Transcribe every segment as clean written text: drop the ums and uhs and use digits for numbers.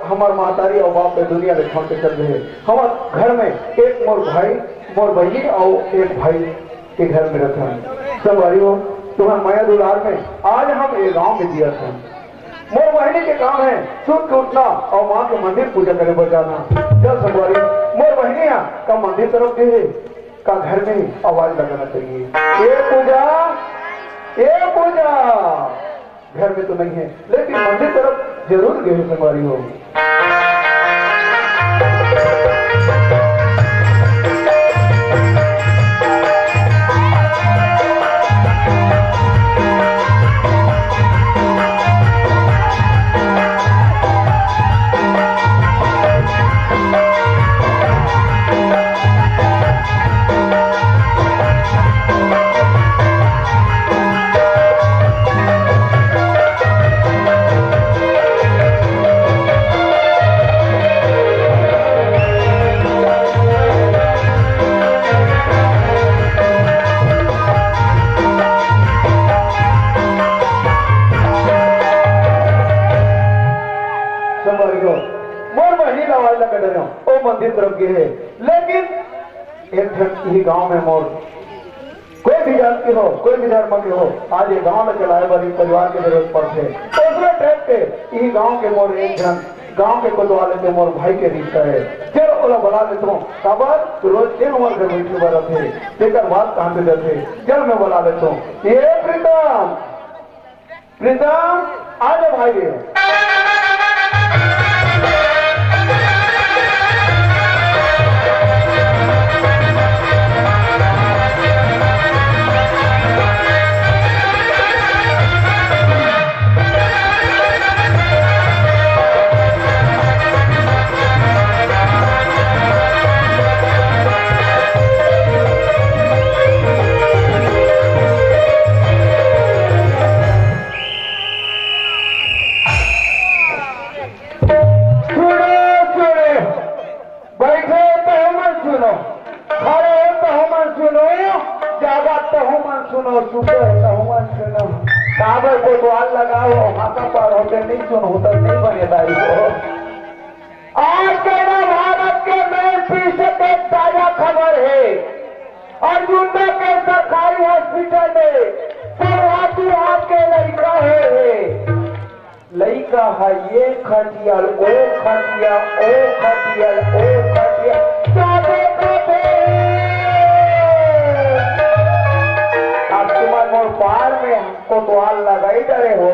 हमार महतारी और बाप ने दुनिया में छोड़ के चल रहे। हमार घर में एक मोर भाई मोर बहनी और एक भाई के घर में रहता है। संगवारी हो तुम्हारे माया दुलार में आज हम एक गांव में दिया था। मोर बहनी के काम है सुन के उठना और माँ के मंदिर पूजा करे पर जाना। चल संगवारी मोर बहनिया का मंदिर तरफ गए का घर में ही आवाज लगाना चाहिए, ए पूजा। घर में तो नहीं है लेकिन मंदिर तरफ जरूर गए संगवारी हो। मोर बहनी का आवाज लगा रहे हो ओ मंदिर तरफ गए है। लेकिन एक ही गांव में मोर कोई भी जात की हो कोई भी धर्म के हो आज ये गांव में चलाए वाली परिवार के जरूरत पड़ते दूसरे ट्रैक पे यही गांव के मोर एक जन गांव के कोतवाले के मोर भाई के रिश्ता है। चल ओला बुला लेता हूँ खबर तो रोज के हमारे घर बैठे हुआ रहते देखकर बात कहाँ पे जाते। चल मैं बुला लेता हूँ। ये प्रीतम प्रीतम आ जाओ भाई। काबर को द्वार लगाओ हाथा पर होते नहीं सुन होता नहीं बने दाई को। आज के ना भारत के मेन फीसद एक ताजा खबर है। अर्जुना के सरकारी हॉस्पिटल में शुरुआती हाथ के लड़का है लड़का है ये खटियल ओ खटिया ओ खटियल ओ खटिया पार में कोतवाल लगाई डरे हो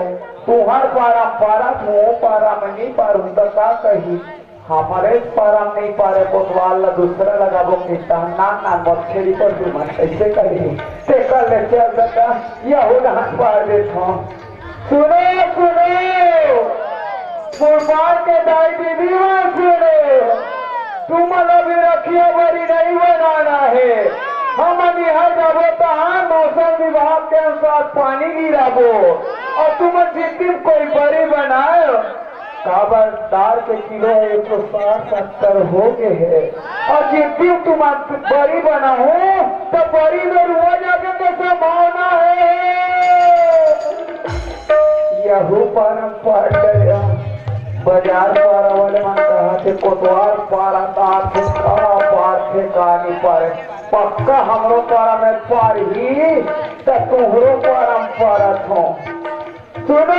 तुहर पारा मुँह पारा में नहीं पार हूँ तो का कही हमारे पारा में नहीं पारे कोतवाल दूसरा लगाबो किसान ना मछली पर भी मन ऐसे कही से कर ले चल सकता यह हो हाथ पार देता हूँ। सुनो फुटबॉल के दाई दीदी सुनो तुम अभी रखिए बड़ी नहीं बनाना है। हम यहाँ जाबो तो मौसम विभाग के अनुसार पानी गिराबो और तुम जितनी कोई बड़ी बनाए काबर दाल के किलो 160-70 हो गए है और जितनी तुम बड़ी बनाओ तो बड़ी में रुआ जाके तो संभावना है। यहू परम्परा बाजार पारा वाले मन कहा थे कोतवाल पारा तार थे कहा पार थे कहानी पारे पक्का हमरो पारा में पार ही तो तुहरो परम्परा थो। सुनो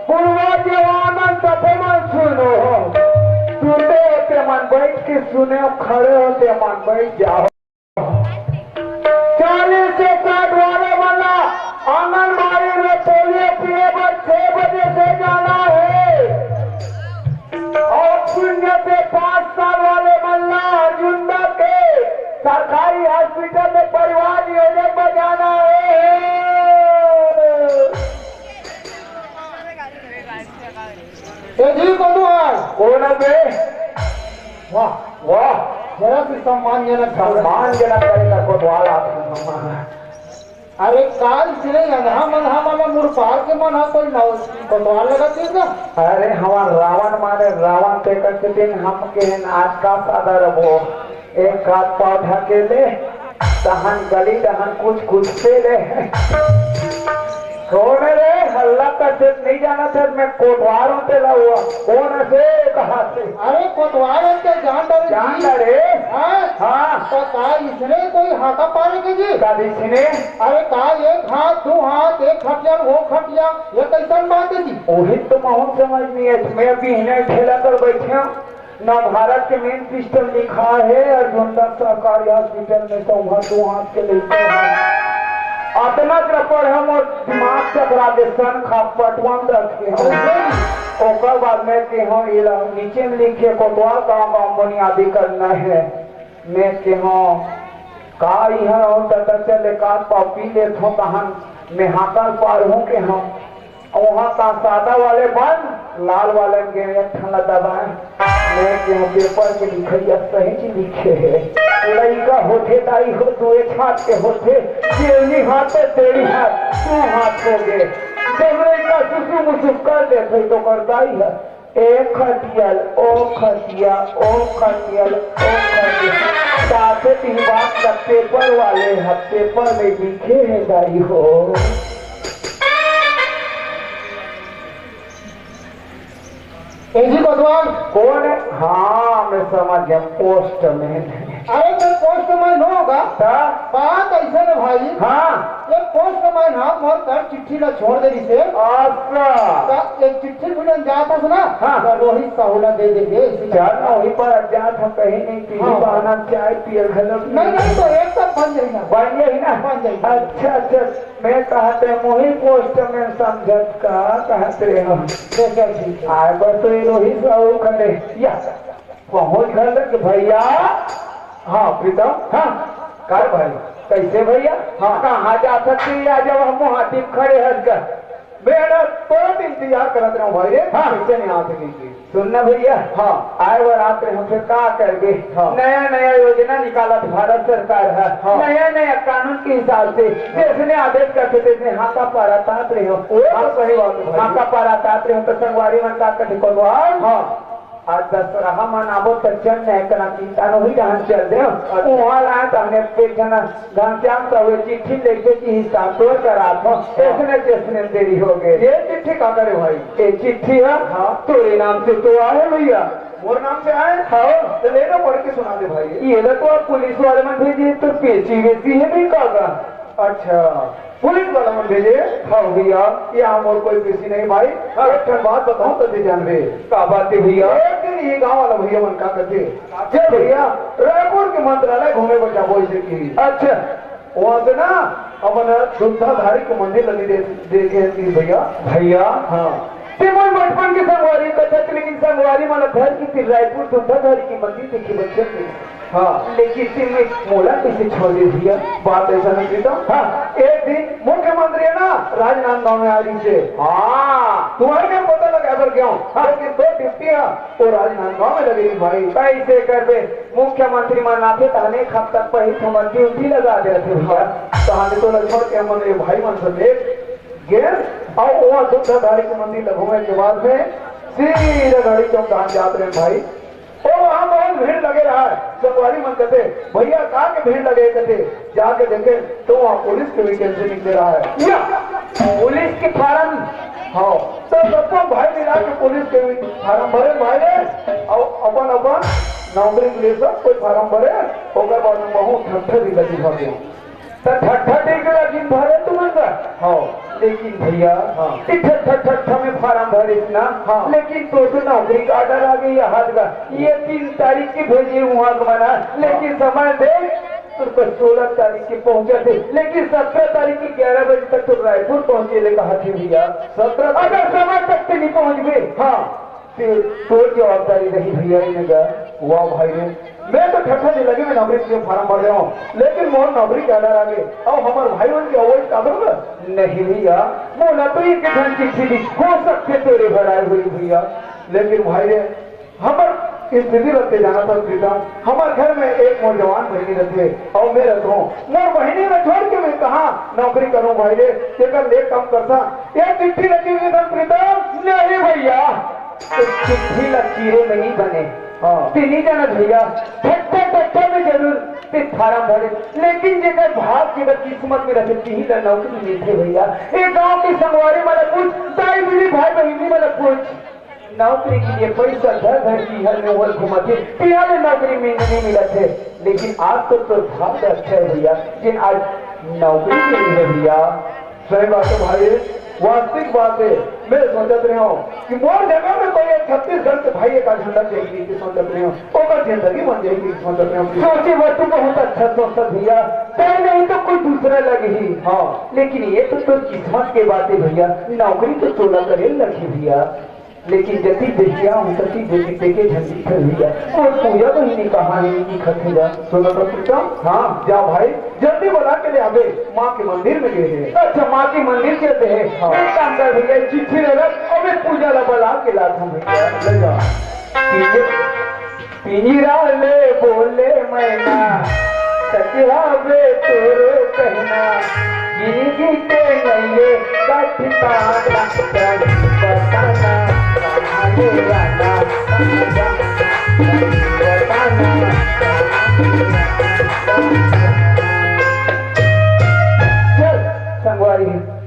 पूर्वा जवान सफे मन सुनो सुनते होते मन बैठ के सुने खड़े होते मन बैठ जाओ। 40 से 60 वाले वाला आंगनबाड़ी में पोलियो पिए पर 6 बजे से जाना है और 0 से 5 साल वाले मल्ला अर्जुना के सरकारी हॉस्पिटल में परिवार नियोजन में जाना है। जी कौन है वाह वाह जरा भी सम्मानजनक करेगा कोतवाल। अरे काल सिरे अंधा मनहा वाला मुरपाल के मनहा कोई कोतवाल लगाती है। अरे हमार रावण मारे रावण पे करते दिन हम के आज का सादर वो एक हाथ पाव ढके ले दहन गली दहन कुछ से ले कौन रे हल्ला कर से नहीं जाना था, मैं कोटवार होते ला हुआ कौन से कहा से? अरे कोतवाल के जान डरे हाँ हाँ तो का इसने कोई हाथा पाने के जी? इसने अरे का एक हाथ दो हाथ एक खटिया वो खटिया ये कैसन बात है जी? वही तो बहुत समझ नहीं है। मैं अभी इन्हें ठेला कर बैठे हूँ ना, भारत के मेन सिस्टम लिखा है अर्जुनदा सरकारी हॉस्पिटल में तो वहाँ दो हाथ के लेते हैं अतना त्रपड़ हम और दिमाग चकरा दे सन खा पटवा में रखे हैं। ओकर बाद में के हाँ ये नीचे में लिखे कोतवाल गाँव बुनियादी करना है। मैं के हाँ का यहाँ और तथा चले का पी ले थो कहां मैं हाकल पार हूँ के हम वहाँ का सादा वाले बंद लाल वाले में ठंडा दबाए। मैं के पेपर के लिखिया सही चीज लिखे है लड़का होते दाई हो तो छात के होते जेवनी हाथ पे तेरी हाथ तू हाथ हो गए जब लड़का सुसु मुसु कर दे तो करता ही है एक खटियल ओ खटिया ओ खटियल ओ खटिया साथे तीन बात पेपर वाले पेपर में लिखे है दाई हो। जी कोतवाल कौन है? हाँ मैं समझ गया पोस्टमैन। अरे तो पोस्टमैन होगा बात ऐसा ना भाई। हाँ ये पोस्टमैन हाँ मोर कर चिट्ठी ना छोड़ दे से अच्छा एक चिट्ठी भी जाता था ना हाँ तो रोहित साहूला दे देंगे चल वहीं पर अज्ञात हम कहीं नहीं पी बहाना चाय पिए घर नहीं तो एक तक बन जाएगा बन गई ना बन जाएगा। अच्छा अच्छा मैं कहते मोही पोस्टमैन समझत का कहते हम आए बस तो रोहित साहू खड़े या पहुंच घर भैया। हाँ प्रीतम हाँ कर भाई कैसे भैया? हाँ कहाँ जा सकती है जब हम हाथी खड़े हंस कर बेड़ा तुरंत इंतजार करते रहो भाई। हाँ कैसे नहीं आ सकेगी सुनना भैया। हाँ आए वो रात हम फिर क्या करके हाँ। नया नया योजना निकाला भारत सरकार है। हाँ। नया नया कानून के हिसाब से जिसने आदेश करते थे हाँ का पारा तात रहे हो सही बात हाँ का पारा तात रहे हो तो संगवारी मन का कटी को हाँ आज दशहरा मनाबो तो चल नहीं करा चिंता नहीं जहाँ चल दे वहाँ लाए तो हमने एक जना घनश्याम का वो चिट्ठी लिखे की हिसाब तोड़ करा था इसने देरी हो गए। ये चिट्ठी का करे भाई? ये चिट्ठी है हाँ तोरे नाम से तो आए भैया मोर नाम से आए हाँ तो लेना पढ़ के सुना दे भाई। ये तो आप पुलिस वाले में भेजिए तो पेची वेची है भी कागा। अच्छा पुलिस वाला मन भेजे? हाँ भैया यहाँ और कोई पेशी नहीं भाई। हाँ एक बात बताऊँ तो जान रहे का बात है भैया? एक दिन ये गाँव वाला भैया मन का करते भैया रायपुर के मंत्रालय घूमे बचा बोल से की। अच्छा वहाँ से ना अपन शुद्धाधारी के मंदिर लगी देखे भैया भैया। हाँ तेमन बचपन की संगवारी कथा लेकिन संगवारी माना घर की फिर रायपुर शुद्धाधारी की मंदिर देखी बच्चे की। हाँ लेकिन में मोला कैसे छोड़ दे भैया? बात ऐसा नहीं था। हाँ एक दिन मुख्यमंत्री है ना राजनांदगांव में आ रही से। हाँ तुम्हारे क्या पता लगा पर क्यों? हाँ लेकिन दो डिप्टी वो राजनांदगांव में लगेगी भाई कैसे कर दे मुख्यमंत्री मनाते तो अनेक हफ्ता पहले हम ड्यूटी लगा देते भैया तो हमें तो लक्ष्मण के मन भाई मन समेत गेर और वहाँ शुद्धाधारी के मंदिर लगोगे के बाद में सीधा गाड़ी चौक कहाँ जाते रहे भाई और वहाँ बहुत भीड़ लगे रहा है। संगवारी मन कहते भैया कहाँ के भीड़ लगे कहते जाके देखे तो वहाँ पुलिस के वैकेंसी निकले रहा है पुलिस के फार्म। हाँ तो सबको भाई मिला के पुलिस के फार्म भरे भाई और अपन अपन नौकरी के लिए सब कोई फार्म भरे और बाद में बहुत ठट्ठा भी लगी भागे तो ठट्ठा देख लगी भरे तुम्हारा। हाँ लेकिन भैया हाँ ठट्ठा में फार्म भरे ना। हाँ लेकिन तो नौकरी का ऑर्डर आ गई हाथ का ये 3 तारीख की भेजी वहाँ का बना लेकिन समय दे तो 16 तारीख की पहुंचे थे लेकिन 17 तारीख की 11 बजे तक तो रायपुर पहुंचे ले कहा थे भैया 17 अगर समय तक से नहीं पहुंच गए। हाँ फिर तो जवाबदारी रही भैया ने वाह भाई ने मैं तो ठट्ठा नहीं लगे मैं नौकरी के लिए फार्म भर रहा हूँ लेकिन मोर नौकरी क्या डर आगे और हमारे भाई बहन की अवॉइड कर नहीं भैया बोला तो ये किसान चिट्ठी दी हो सकते तेरे भराए हुई भैया लेकिन भाई ने हमारे स्थिति रखते जाना था प्रीतम हमारे घर में एक मोर जवान बहनी रखे और मैं रखूँ मोर बहनी में छोड़ के मैं कहा नौकरी करूँ भाई ने लेकर ले कम करता ये चिट्ठी लगी हुई था प्रीतम। नहीं भैया चिट्ठी लकीरें नहीं बने। हाँ नहीं जाना भैया ठट्ठा में जरूर फार्म भरे लेकिन जेकर भाग जेकर किस्मत में रखे ही नौकरी नहीं थे भैया। एक गाँव की संगवारी वाला कुछ दाई नौकरी के लिए पैसा घर घर की हर में वो घुमाते पियाले नौकरी में नहीं मिला थे। लेकिन आज तो भाग अच्छा है भैया कि आज नौकरी मिली है भैया। सही बात है भाई, वास्तविक बात है। मैं सोचत रही हूँ कि मोर जगह में कोई छत्तीसगढ़ के भाई का झंडा चाहिए, सोचत रही हूँ और जिंदगी बन जाएगी। सोचत रही हूँ सोची वस्तु बहुत अच्छा सोचता भैया, चाहे नहीं तो कोई दूसरा लगे ही। हाँ लेकिन ये तो किस्मत के बात है भैया, नौकरी तो तोला करे लगी भैया। लेकिन जति देखिया हूँ तति देखे झंडी कर भैया और पूजा तो ही नहीं कहानी की खतेगा। सुनो तो पूछा हाँ जा भाई जल्दी बुला के ले आवे, माँ के मंदिर में गए हैं। अच्छा माँ के मंदिर कहते हैं। हाँ एक काम कर भैया चिट्ठी ले लो और मैं पूजा ला बुला के लाता हूँ भैया। ले जा पिंजरा ले बोले मैना सचिया बे तोरे कहना जिंदगी के नैये का ठिकाना बताना कहानी राना बताना। चल संगवारी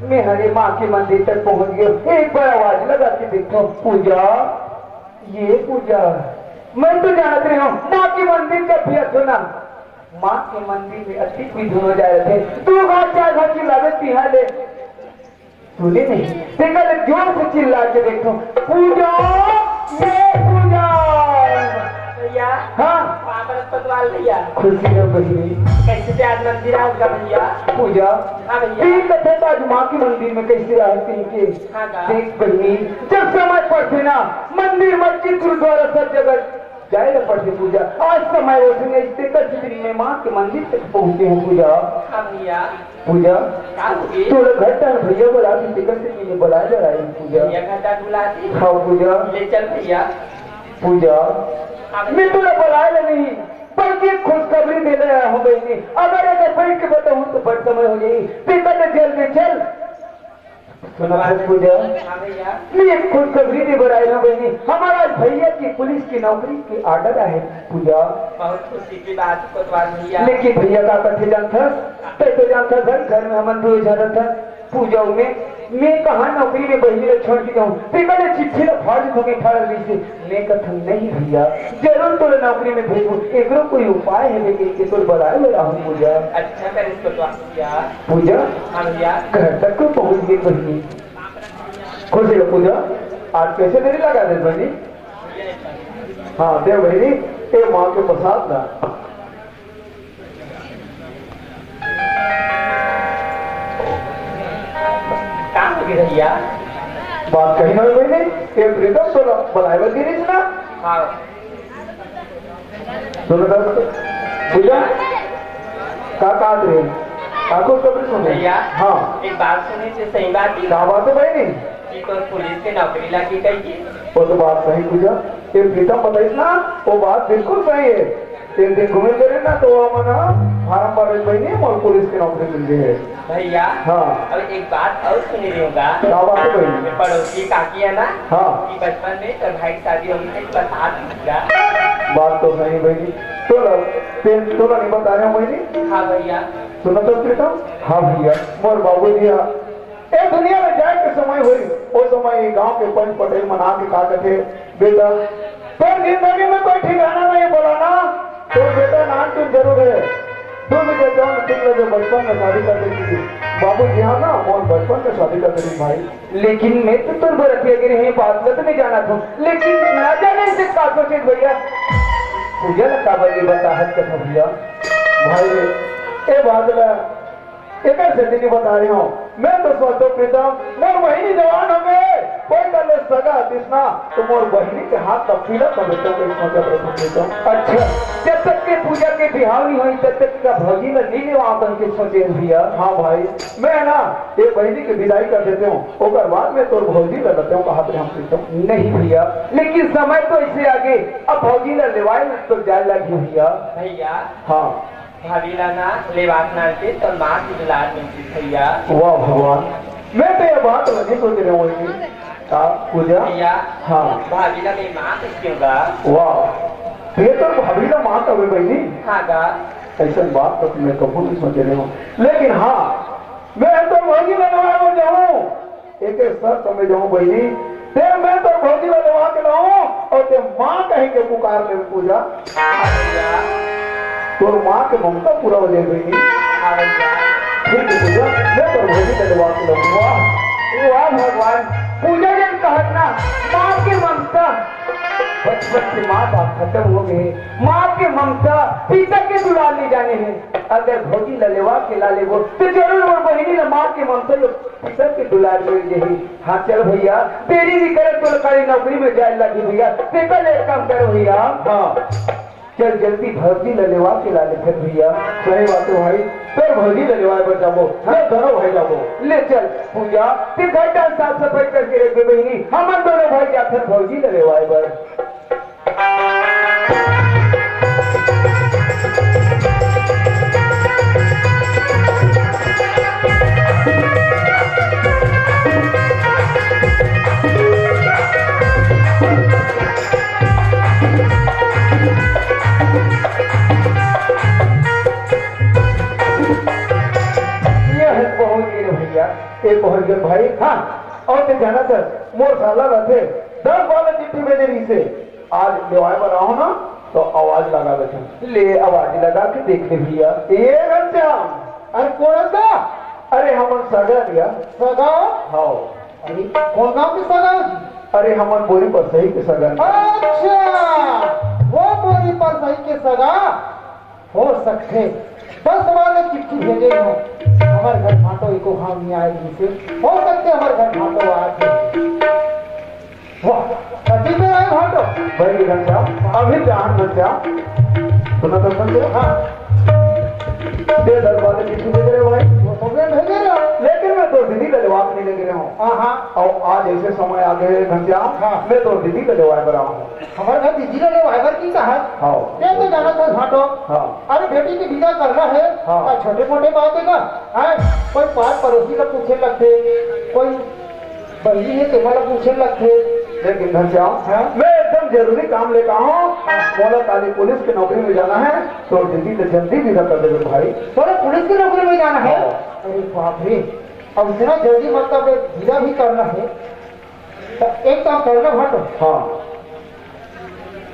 मैं हरे माँ के मंदिर तक पहुँच गया। एक बार आवाज लगा के देखो पूजा, ये पूजा मैं तो जानत रही हूँ माँ के मंदिर का भी सुना। माँ के मंदिर में अच्छी कोई धुन हो जा रहे थे, तू घर चार घर चिल्लावे तिहा ले सुने नहीं देखा ले जोर से चिल्ला के देखो पूजा, ये पूजा भैया। हाँ पतवाल भैया खुशी है बहिनी कैसे से आज मंदिर आऊंगा भैया। पूजा हाँ भैया। ठीक है तो आज माँ के मंदिर में कैसे आते के हाँ का? देख बहिनी जब समय पड़ते ना मंदिर मस्जिद गुरुद्वारा सब जगह जाए ना पड़ती पूजा। आज समय रोशनी दिन में माँ के मंदिर तक पहुँचे हैं पूजा। हाँ भैया। पूजा क्या होगी? थोड़ा घंटा भैया बोला कि टिकट से चीजें बुलाए जा रही पूजा। भैया घंटा बुलाती हाँ पूजा ले चल भैया। पूजा हाँ भैया। मैं तुला बुलाए नहीं बल्कि खुशखबरी दे रहा हूँ बहनी। अगर अगर बैठ के बताऊँ तो बड़ समय हो जाएगी। टिकट जेल में चल सुना पूजा हाँ भैया। मैं खुशखबरी दे बनाई हूँ बहनी। हमारा भैया की पुलिस की नौकरी की आर्डर है पूजा। बहुत खुशी की बात है पतवाल भैया। लेकिन भैया का कथे जानता तो जानता घर में हम दो जाता था पूजा में मैं कहा नौकरी में बहनी ने छोड़ के जाऊँ मैंने चिट्ठी ना फाड़ दूंगी ठाड़ से मैं कथन नहीं भैया जरूर तो नौकरी में भेजू एक कोई उपाय है लेकिन तो बढ़ाए ले रहा हूँ पूजा। अच्छा कर इसको तो भैया। पूजा हाँ भैया। घर तक को पहुँच गई बहनी। खुश है पूजा आज कैसे देरी लगा दे बहनी। हाँ दे बहनी ए माँ के प्रसाद ना काम हो गया भैया। बात कही ना मैंने एक प्रीतम तो बनाए बदी रही ना। हाँ सुनो पूजा का काट रहे काको कभी सुने भैया। हाँ एक बात सुनी थी सही बात ही क्या बात है भाई नहीं कि तो पुलिस की नौकरी लगी गई है। वो तो बात सही पूजा ये प्रीतम बताइस ना वो बात बिल्कुल सही है। तीन दिन घूमे करे ना तो मना फार्म भर बहनी और पुलिस की नौकरी मिल गई है भैया। हाँ अब एक बात और सुनी रही होगा। क्या बात है बहनी। पड़ोसी काकी है ना हाँ कि बचपन में जब भाई की शादी होगी तो बता दीजिएगा। बात तो सही बहनी तो नहीं बता रहे हो बहनी। हाँ भैया। सुनो तो प्रीतम हाँ भैया मोर बाबू जी ए दुनिया में जाए के समय हुई वो समय गांव के पंच पटेल मना के कहा थे बेटा तो जिंदगी में कोई ठिकाना नहीं बोला ना तो बेटा नाम तुम जरूर है तुम मुझे जाओ तुम मुझे बचपन में शादी कर देती बाबू जी हाँ ना और बचपन में शादी कर देती भाई। लेकिन मैं तो तुम बरतिया गिरे हैं बात में तो नहीं जाना था लेकिन ना जाने से का सोचे भैया पूजा ना काबली बता हद कथा भैया भाई ए बादला एक से बता रही हूँ मैं तो सोचो प्रीतम मोर बहनी जवान हो गए कोई कर ले सगा दिसना तो मोर बहनी के हाथ तक पीला कर देता प्रीतम। अच्छा जब तक के पूजा के बिहाव नहीं हुई तब तक का भौजी में नीले वहां के सोचे भैया। हाँ भाई मैं ना ये बहनी की विदाई कर देते हूँ और बाद में तो भौजी ले लेते हूँ कहा हम प्रीतम। नहीं भैया लेकिन समय तो इससे आगे अब भौजी ने लेवाई तो जाए लगी भैया। भैया। हाँ भाभी लाना लेवास नाते तो माँ की दुलार मिलती भैया। वाह भगवान मैं तो ये बात नहीं सोच रहा हूँ पूजा। भैया। हाँ भाभी ला मेरी माँ किसकी होगा। वाह ये तो भाभी ना माँ कभी बहनी। हाँ गा। ऐसा बात तो मैं कभी नहीं सोच रहा हूँ लेकिन हाँ मैं तो भौजी लगवा जाऊँ एक सर तो मैं जाऊँ बहनी मैं तो भौजी लगवा के कहीं के पुकार ले पूजा हाँ भैया तोर माँ के ममता पूरा हो जाए हाँ भैया ठीक है पूजा मैं तो भोजी डलवा के लूंगा वाह भगवान पूजा जब कहत ना माँ की ममता बचपन से माँ बाप खत्म हो गए माँ के ममता पिता के दुलार ले जाने हैं अगर भोजी ललेवा के लाले वो तो जरूर वो बहिनी ना माँ के ममता जो पिता के दुलार मिल जाए हाँ चल भैया तेरी भी करे तो सरकारी नौकरी में जाए लगी भैया पेपर ले काम करो भैया हाँ चल जल्दी भोजी ललेवा के लाले फिर भैया सही बात है भाई फिर भोजी ललेवा पर जाबो हाँ दोनों भाई जाबो ले चल पूजा फिर घर का साफ सफाई करके रखे बहिनी हम दोनों भाई जा फिर भोजी ललेवा पर एक बहुत गए भाई हाँ और ते जाना सर मोर साला रहते 10 वाला चिट्ठी भेजे रही से आज लेवाए बनाओ ना तो आवाज लगा बैठे ले आवाज लगा के देख ले भैया ये घनश्याम अरे कौन सा अरे हम सगा लिया सगा हाँ अरे कौन गाँव की सगा जी अरे हम बोरी पर सही के सगा अच्छा वो बोरी पर सही के सगा हो सकते 10 वाले चिट्ठी भेजे हो हमारे घर भाटो इको भाव नहीं आए से हो सकते हमारे घर भाटो आए वाह कभी में आए भाटो भाई घनश्याम अभी जान घनश्याम सुना तो समझे हाँ दे 10 वाले चिट्ठी भेज रहे हो भाई वो सबने भेजे ना लेकिन मैं तो दीदी का जवाब नहीं लग रहा हूँ हाँ और आज ऐसे समय आ गए घनश्याम हाँ। मैं तो दीदी का जवाब कर रहा हूँ हमारे घर दीदी ने वाइबर की कहा हाँ ये तो जाना था भाटो हाँ अरे बेटी की विदा करना है हाँ। छोटे मोटे बातें का कोई पास पड़ोसी का पूछे लगते कोई बहनी है तो वाला पूछे लगते लेकिन घनश्याम हाँ? मैं एकदम जरूरी काम लेता हूँ बोला काली पुलिस की नौकरी में जाना है तो दीदी ने जल्दी विदा कर देवे भाई बोले पुलिस की नौकरी में जाना है हाँ। अरे बाप रे अब इतना जल्दी मतलब विदा भी करना है तो एक काम करना भाटो हाँ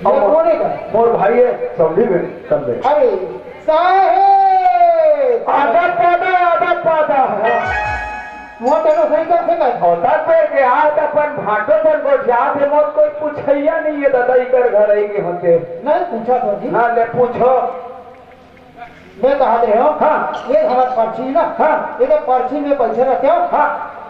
ये कौन है का मोर भाई है समझी में कर दे अरे साहेब आधा पादा वहाँ तेरा सही कर से कर होता पैर के हाथ अपन भाटो पर को जात है मोर कोई पूछैया नहीं है दादा इकर घर आई के होते नहीं पूछा तो जी ना ले पूछो मैं कहा रहे हो हाँ ये हमारे पर्ची ना हाँ ये तो पर्ची में पैसे रखे हो हाँ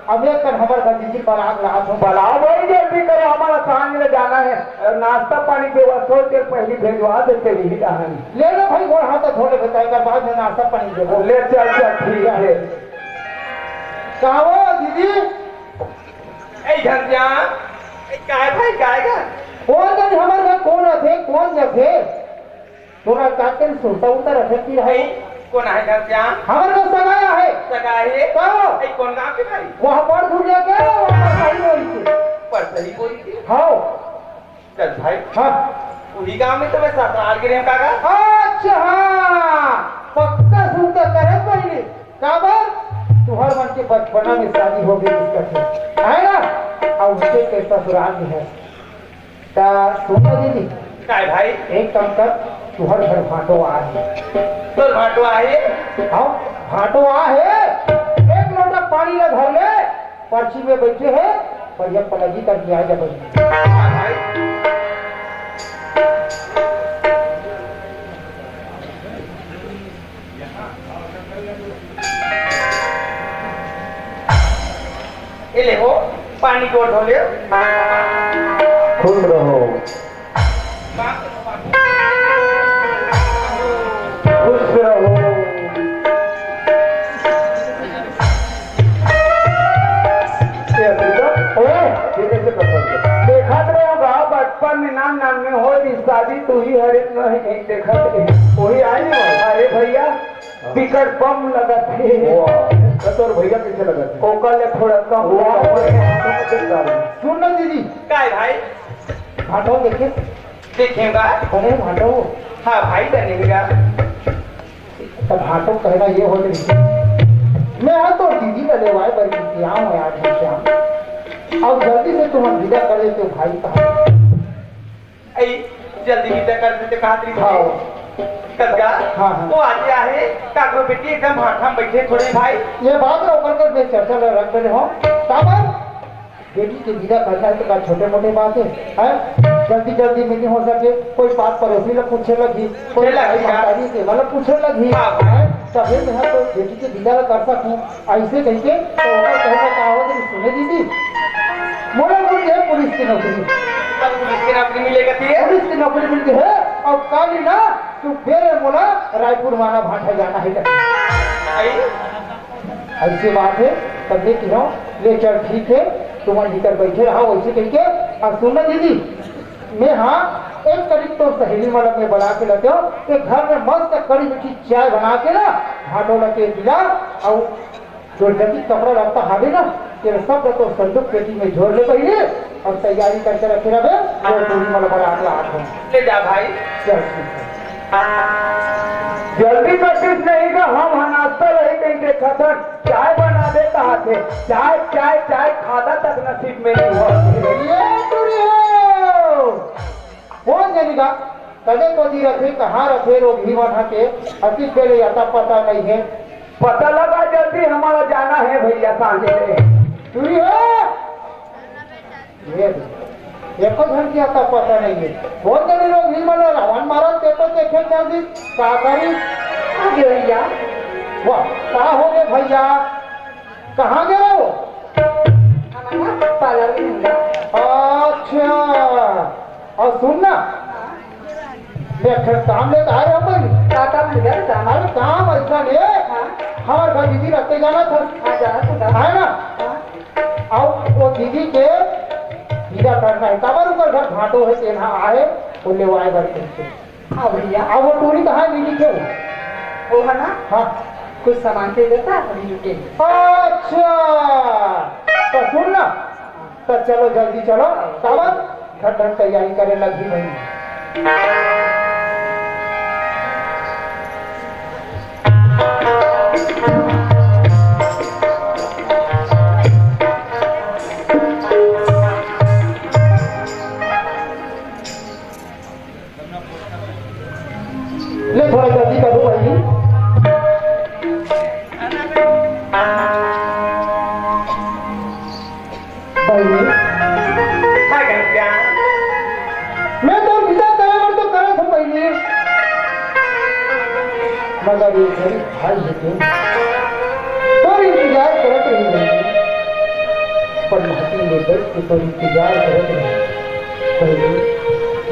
अब एक कर हमारे घर दीदी पर आग लगा दो बुलाओ भाई जल्दी करो हमारा सांझ में जाना है नाश्ता पानी की व्यवस्था के पहले भेजवा देते ही कहानी ले लो भाई गोड़ हाथ धोने बताएगा बाद में नाश्ता पानी दे ले चल चल ठीक है कहो दीदी ए घनश्याम काय भाई काय का कौन जाने हमारे घर कौन रखे कौन रखे थोड़ा काटे सुनता उतर रखे की है कौन है घनश्याम हमारे घर सगाया है सगा है कहो ए कौन गाँव के भाई वहाँ पर घूम के वहाँ सही होई थी पर सही बोली थी हाँ चल भाई हाँ वही गाँव में तो मैं ससुराल गिरे हूँ काका अच्छा हाँ पक्का सुनता करे पहले काबर तुम्हारे मन के बचपना में शादी हो गई इसका है ना और उसके कैसा ससुराल में है ता सुनो दीदी काय भाई एक काम कर तुम्हारे घर भाटो आ है तो भाटो आए हाँ भाटो आ है एक लोटा पानी ला धर ले पर्ची में बैठे है पर यह पलगी कर दिया जब भाई ये ले हो पानी को ढोले खुश रहो खुश रहो देखा रहे होगा बचपन में नाम नाम में हो शादी तू ही हर एक नहीं कहीं देखा वही आई नहीं अरे भैया टिकट बम लगा थे तो भैया पीछे लगा थे ओकर ले थोड़ा कम सुन ना दीदी काय भाई भाटो देखे देखेगा अरे भाटो हाँ भाई बनेगा तो भाटो कहना ये हो रही मैं आ तो दीदी का लेवाए बड़ी क्या हूँ यार श्याम अब जल्दी से तुम विदा कर देते हो भाई कहा ऐ जल्दी विदा कर देते कहा तरी हाँ कदका हाँ, हाँ। वो आज आहे काकरो बेटी एकदम हाथ हम बैठे थोड़े भाई ये बात ना ऊपर कर चर्चा में रख रहे हो काबर बेटी के विदा करना है तो क्या छोटे मोटे बात है जल्दी जल्दी मीटिंग हो सके कोई बात पड़ोसी लोग पूछे लगी कोई भाई के मतलब पूछे लगी तभी मैं तो बेटी के विदा कर सकूं ऐसे कह के तो कहना कहावत सुने दीदी मोड़ा मुझे है पुलिस की नौकरी पुलिस की नौकरी मिलेगा पुलिस की नौकरी मिलती है और काली ना तू फिर मोला रायपुर माना भाटा जाना है ऐसी बात है तब देख रहा ले चल ठीक है तुम लेकर बैठे रहा वैसे कह के और सुनना दीदी मैं हाँ एक करीब तो सहेली मतलब मैं बना के लेते हो एक घर में मस्त कड़ी मीठी चाय बना के ना हाथों लगे दिला और जो जल्दी कपड़ा लगता हावे ना तेरे सब तो संदूक पेटी में झोर ले पहले और तैयारी करके रखे रहे और पूरी मतलब बना के हाथ ले जा भाई चल ठीक है जल्दी कोशिश नहीं का हम नाश्ता रही कहीं देखा था चाय बना दे कहा थे चाय चाय चाय खादा तक नसीब में नहीं हुआ कौन जानेगा कदे को दी रखे कहाँ रखे रो घी बना के अति पहले आता पता नहीं है पता लगा जल्दी हमारा जाना है भैया सांझे चूरी है एक घर की आता पता नहीं है बहुत जने लोग घी बना रावण मारा पेपर देखे जल्दी करी आगे भैया वाह कहा हो गए भैया कहाँ गए हो पार्लर में अच्छा और सुनना देख काम ले आ रहे हम अरे काम ऐसा नहीं हमारे घर दीदी रखते जाना था है ना और वो दीदी के विदा करना है कबर ऊपर घर घाटो है तेना आए वो ले आए घर से हाँ भैया अब वो टूरी कहाँ दीदी के वो है ना हाँ कुछ सामान दे देता है के अच्छा तो सुन ना तो चलो जल्दी चलो कबर घर घर तैयारी करे लगी नहीं ले थोड़ा जल्दी करो भाई मैं तो विदा करावर तो करा था पहले मगर ये गरीब भाई है तो इंतजार करत रही नहीं पर महती ले गई कि तो इंतजार करत रही पहले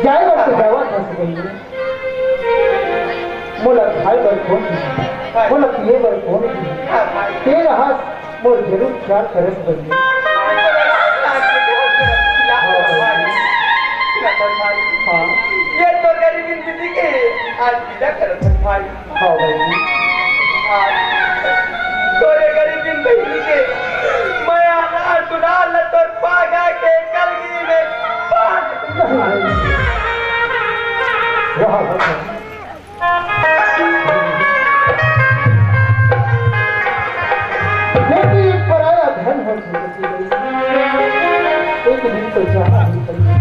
जाए वक्त जावा था पहले मोला खाए बर कौन मोला पिए बर कौन तेरा हाथ मोर जरूर ख्याल करत बनी हाँ ये तो गरीबी दीदी के आज विदा करत है भाई हाँ भाई आज तोरे गरीबी दीदी के मैं आना सुना ल तोर पागा के कलगी में पाग वाह लेकिन एक पराया धन हो एक दिन तो जाना ही पड़ेगा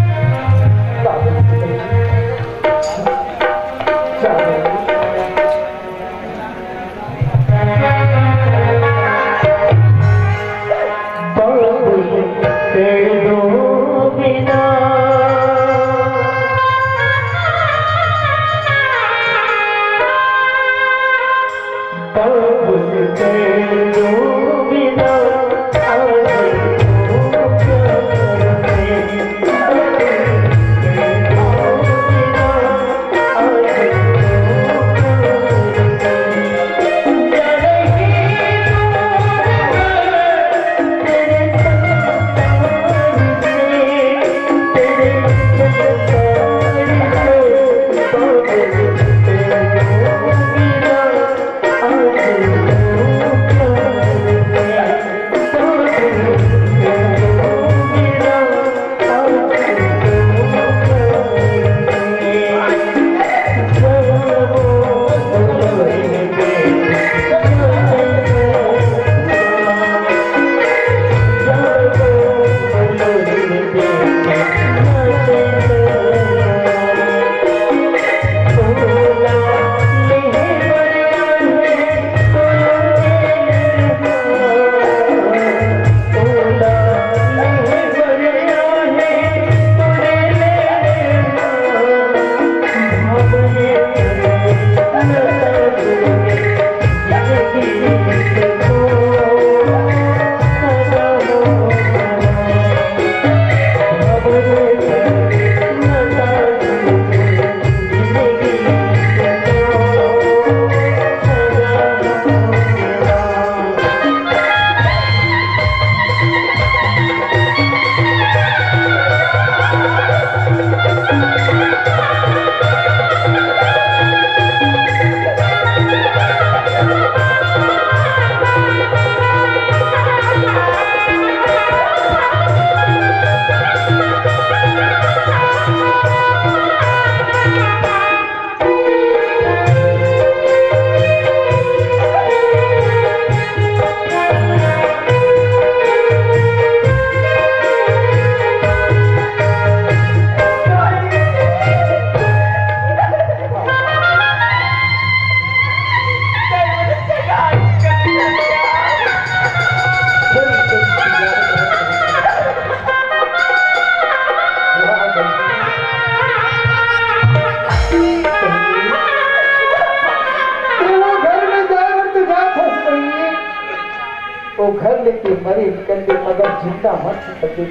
मगर जिंदा मत सके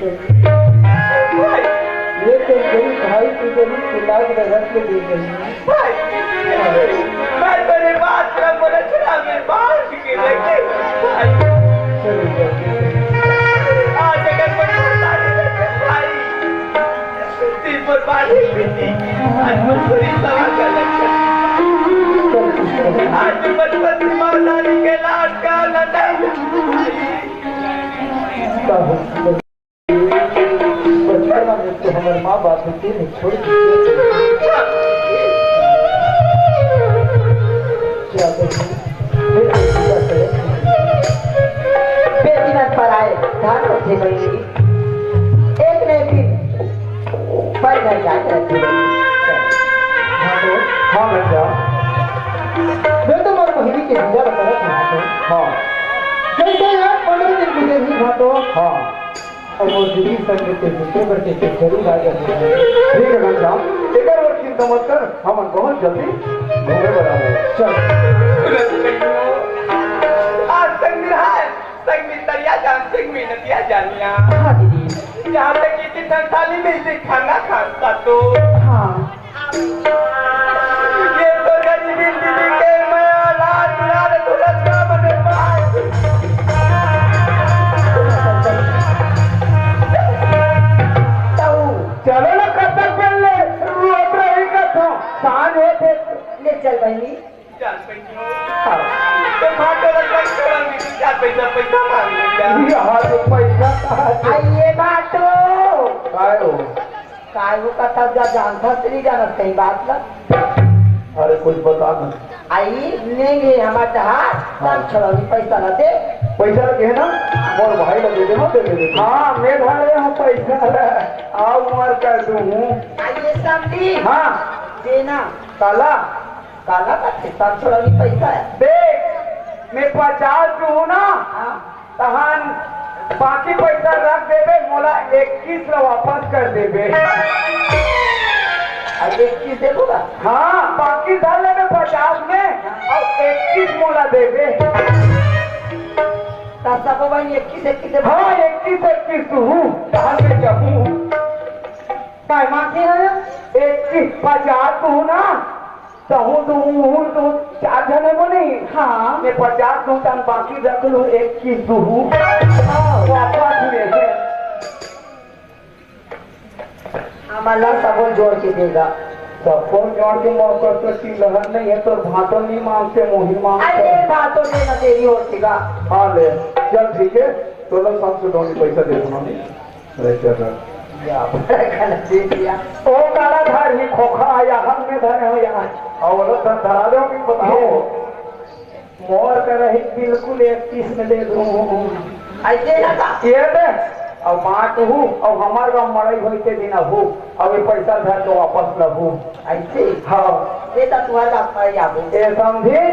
भाई ये तो मेरी भाई की गली इलाज में रख के दे गई है। भाई मैं तेरे बात का बोला चला मेरे बात के लगे भाई चलो जाओ। आज अगर बड़ी सारी लगे भाई तीन पर बारी पीती आज मैं थोड़ी सवा कर लगा आज बचपन की मौलानी के लाड का लड़ाई बचपना में तो हमारे माँ बाप ने तीन छोड़ बेदिनत पर आए धान होते बनी एक ने भी पर घर जाते रहते हाँ लग जाओ मैं तो हमारे महीने के हिंदा बता रहा था हाँ जैसे यार 15 दिन गुजर ही घाटो हाँ और वो दिल्ली संग के दूसरे बच्चे के जरूर आ जाते हैं। ठीक है घनश्याम एक बार चिंता मत कर हम बहुत जल्दी घूमे बढ़ाओ चल आज संग रहा है संग में तरिया जान संग में नदिया जानिया हाँ दीदी जहाँ तक कि किचन थाली में इसे खाना खाता तो हाँ ये तो गरीबी दीदी के मैं लाड लाड तुरंत का बने चलो ना कब तक पहले रोक रही कथो सांझ होते ले चल बहनी चार पैसा तो भाटो लगता है छोड़ा नहीं चार पैसा पैसा मांग लिया ये हाथ पैसा कहा आइए बाटो काय हो काय वो कथा जा जानता से नहीं जानत कहीं बात ला अरे कुछ बता ना आई लेंगे हमारे जहाज सब छोड़ोगी पैसा ना दे पैसा लगे है ना और भाई लगे दे मत दे दे हाँ मैं धारे हूँ पैसा आओ उमर कर दूँ आइए समझी हाँ देना काला काला का सब छोड़ोगी पैसा है देख मैं 50 हूँ ना हाँ तहान बाकी पैसा रख देवे मोला 21 वापस कर देवे अब एक चीज देखोगा हाँ बाकी डाल लेवे 50 में और 21 मोला देवे तासा को भाई 21 हाँ 21 हूँ तहान में जाऊँ काय मांगते हो 21 50 हूँ ना तहूँ तू 4 जने को नहीं हाँ मैं 50 हूँ तन बाकी रख लो 21 हूँ वापस ले हमारा सब जोड़ के देगा सबको जोड़ के मौका तो लहर नहीं है तो भाटो नहीं मांगते मोही अरे मांगते बातों में न देरी होतीगा हाँ ले चल ठीक है तो लोग सबसे डोनी पैसा दे दूंगा दे दिया ओ काला धार ही खोखा आया हमने धरे हो यहाँ और लोग धरा दो कि बताओ मोर कर रही बिल्कुल 21 में दे दूँ ऐसे ना था ये दे और बात हूँ और हमारे गाँव मड़ई हुई के दिन हूँ अब ये पैसा धर तो वापस लगू ऐसे हाँ ये तो तुम्हारे बाप पर याद ये समझी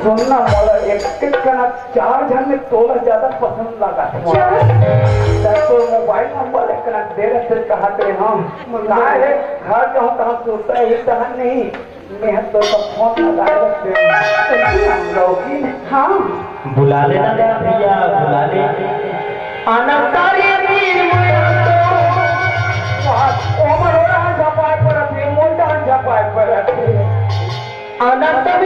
सुनना मोला एक करना 4 जन में तोला ज्यादा पसंद लगा तो मोबाइल नंबर एक करना दे रहे कहते हम कहा है घर जाऊँ कहाँ सोचता है कहा नहीं मैं तो फोन लगा रखते हाँ बुला लेना भैया बुला ले आना सारी ओमर हो रहा झपाए पर अपनी मोटा झपाए पर आना सब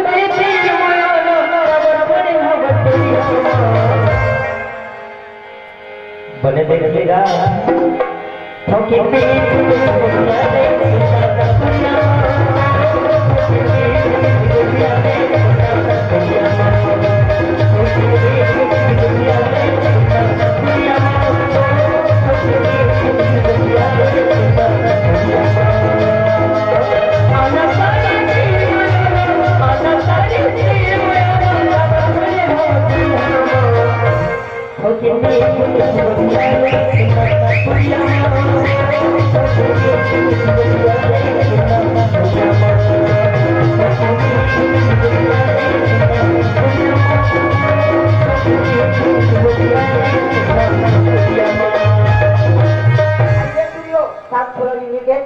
बने देखिएगा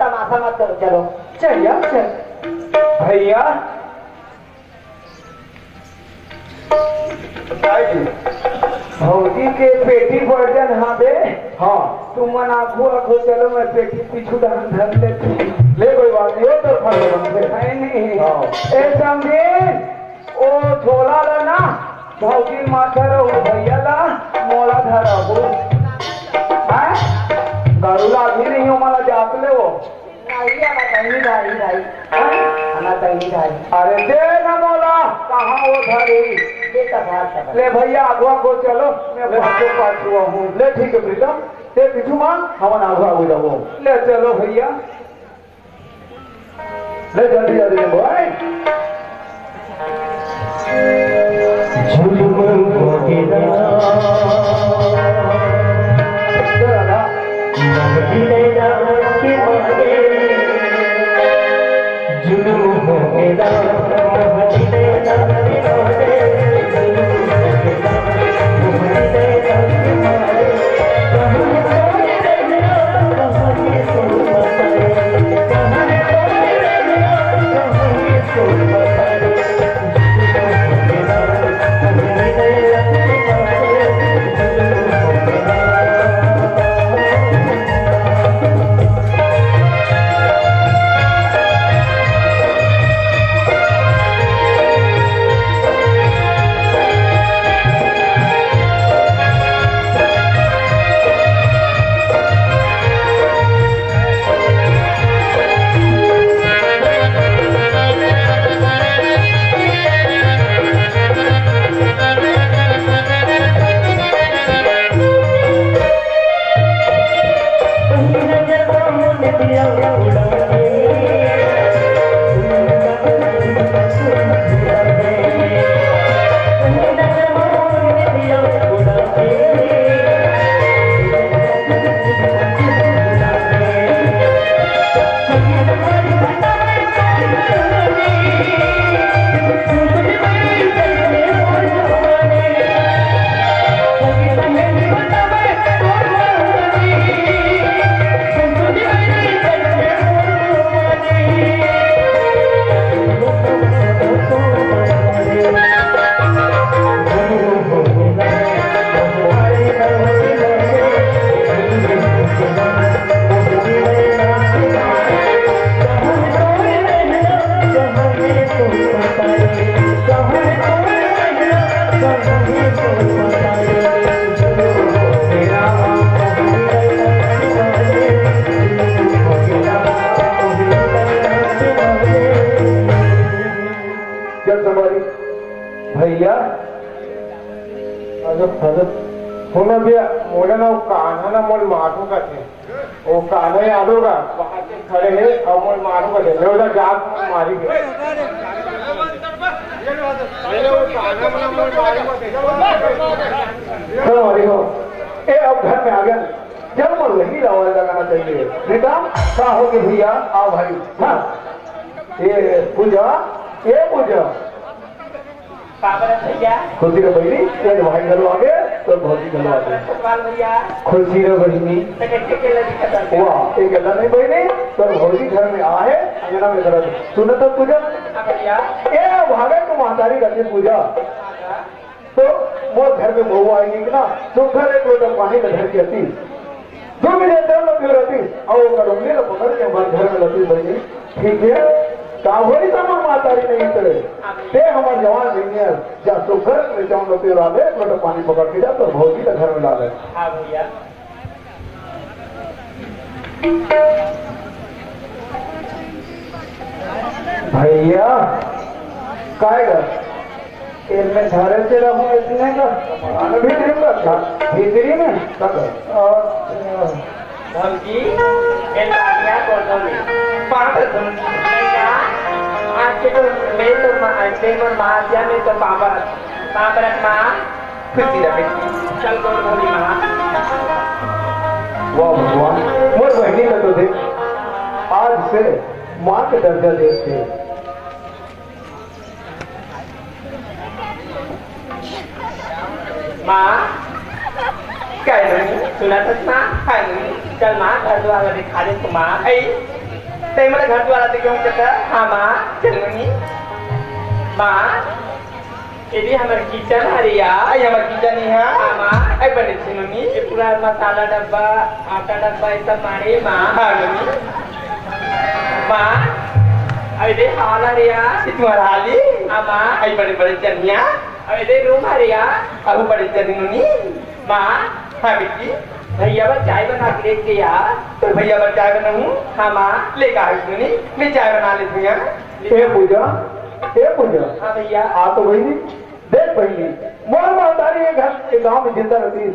तमाशा मत करो चलो चलिए चल भैया भौजी के पेटी वर्जन हाँ बे। हाँ तुम आखो आखो चलो मैं पेटी पीछू धर लेती। ले कोई बात नहीं हो तो है नहीं। ए समझे ओ झोला ला ना भौजी माथा रहो भैया ला मोला धरा हो गरुला भी नहीं हो मला जात ले वो अरे दे ना मोला कहाँ वो धरी ले भैया अगवा को चलो मैं भागो पाछुआ हूँ। ले ठीक है प्रीतम ते पीछू मांग हम अगवा हो जाओ। ले चलो भैया ले जल्दी जल्दी भाई। भैया सुनो भैया मोला ना कान्हा ना मोल मारू का थे वो कान्हा यादव का वहां से खड़े है और मोल मारू का थे मैं उधर जाग मारी गए ए अब घर में आ गया जब मोल वही आवाज लगाना चाहिए प्रीतम क्या हो गया भैया आओ भाई। हाँ ये पूजा खुशी रे बहनी एक भाई घलो आगे तो भौजी घलो आगे खुशी रे बहनी वाह एक गला नहीं बहनी तो भौजी घर में आहे अंगना में करत सुन तो पूजा ए भागे तो महतारी करती पूजा तो वो घर में बहू आएगी ना तो घर एक लोटा पानी का घर की आती 2 मिनट लगी रहती और करूंगी ना पकड़ के हमारे घर में लगी बहनी ठीक है कावड़ी तमाम मातारी नहीं करे ते हमारे जवान इंजीनियर जा तो घर में जाऊं तो तेरा ले तो पानी पकड़ के जा तो भौजी का घर में ला ले। हां भैया भैया काय कर इनमें धारे से रहूं इसने का माने भीतरी में था भीतरी में तक और भौजी ये लालिया को दो पांच सुन आज तो मैं तो महाजिया में तो पापा माँ खुशी रहे चल बोली माँ वाह भगवान मोर बहनी का तो देख आज से माँ के दर्जा देते माँ क्या सुना था माँ चल माँ घर द्वारा दिखा दे तो माँ ते मेरे घर द्वारा क्यों कहता हाँ माँ चलूंगी माँ ये हमर किचन हरिया आई हमार किचन है आमा आई बने छी मम्मी ये पूरा मसाला डब्बा आटा डब्बा ये सब मारे माँ हाँ मम्मी माँ अरे दे हाल हरिया तुम्हारा हाली आमा आई बड़े बड़े चनिया अरे दे रूम हरिया अब बड़े चनी मम्मी माँ हाँ बेटी भैया बस चाय बना के लेके गया तो भैया मैं चाय बनाऊं हाँ माँ लेकर आई सुनी मैं चाय बना लेती हूँ ए पूजा ए पूजा हाँ भैया आ तो बहनी देख बहनी मोर महतारी ये घर के गांव में जिंदा रहती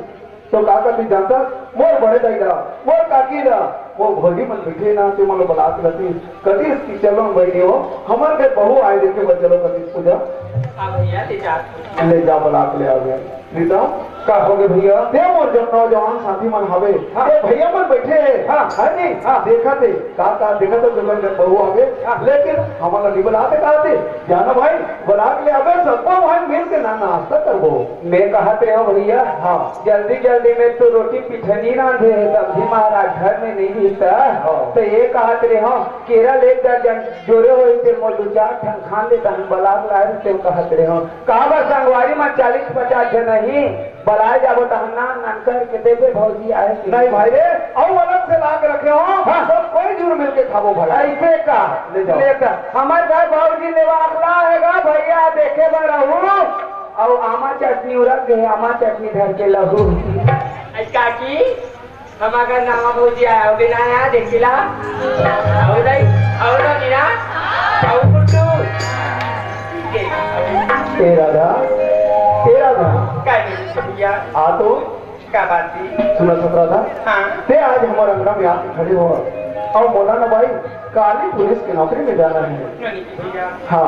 तो काका तू जानता मोर बड़े दाईदा मोर काकी दा वो भोजी मन बैठे ना तो मन बलात रहती कभी इसकी चलो बैठी हो हमारे घर बहू आए देखे बस चलो कभी पूजा हाँ भैया ले जा बलात ले आ गए रीता का हो गए भैया दे मोर जब नौजवान साथी मन हवे हाँ भैया मन बैठे हाँ है नहीं हाँ देखा थे का देखा तो दुल्हन जब बहू आ गए लेकिन हमारा नहीं बुलाते कहते जाना भाई बुला के ले आवे सबको भाई मिल के ना नाश्ता करबो मैं कहते हो भैया हाँ जल्दी जल्दी में तो रोटी पिठनी ना दे सब्जी महाराज घर में नहीं मिलता तो ये कहते रहे हाँ केरा लेकर जोड़े हुए थे मोर दो चार खान देता हम बला लाए थे कहते रहे हाँ कहा संगवारी में 40-50 जन नहीं बलाए जाबो तो हम नानकर के देवे भौजी आए नहीं भाई रे और अलग से लाग रखे हो हाँ सब कोई जुड़ मिल के खाबो भाई ऐसे का लेकर हमारे घर भौजी ने वाखला हैगा भैया देखे बार रहूं और आमा चटनी उरक गए आमा चटनी धर के लहू काकी हम अगर नामा भौजी आया होगे ना यहाँ देखिला और नहीं और नहीं ना और कुछ ए राधा काय नहीं भैया आ तो क्या बात थी सुना सकरा था हाँ ते आज हमारे अंगना में आके खड़े हो और मौलाना भाई काली पुलिस की नौकरी में जाना है नहीं भैया हाँ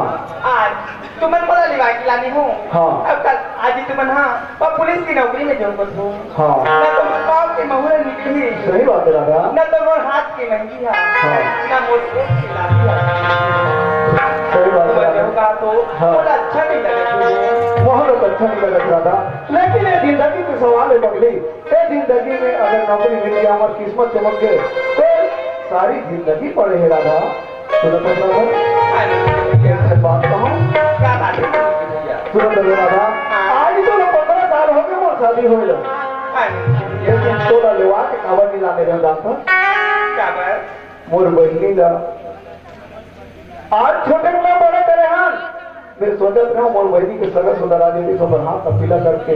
आज तुम्हें बोला लिवा के लानी हूँ हाँ अब कल आज ही तुम्हें हाँ और पुलिस की नौकरी में जो कुछ हूँ हाँ न तो पाँव की महुए निकली सही बात है राधा न तो वो हाथ की महंगी है हाँ। न मुझको खिलाती है सही बात है तुम्हें राधा। होगा तो हाँ। थोड़ा अच्छा नहीं लगे बहुत अच्छा नहीं लगा राधा लेकिन ये जिंदगी के सवाल है बगली ये जिंदगी में अगर नौकरी मिल गई हमारी किस्मत चमक गए तो सारी जिंदगी पड़े है राधा सुनत है राधा एक बात कहूँ क्या बात है भैया सुनत है राधा आज तो 15 साल हो गए मोर शादी हो लेकिन तोला लेवा के काबर नहीं लाने रहे जानता क्या बात मोर बहनी ला आज छोटे में बड़े करे हाँ मैं सोचत रहा हूँ मोर बहनी के सगा सुधरा देती तो मैं हाथ पीला करके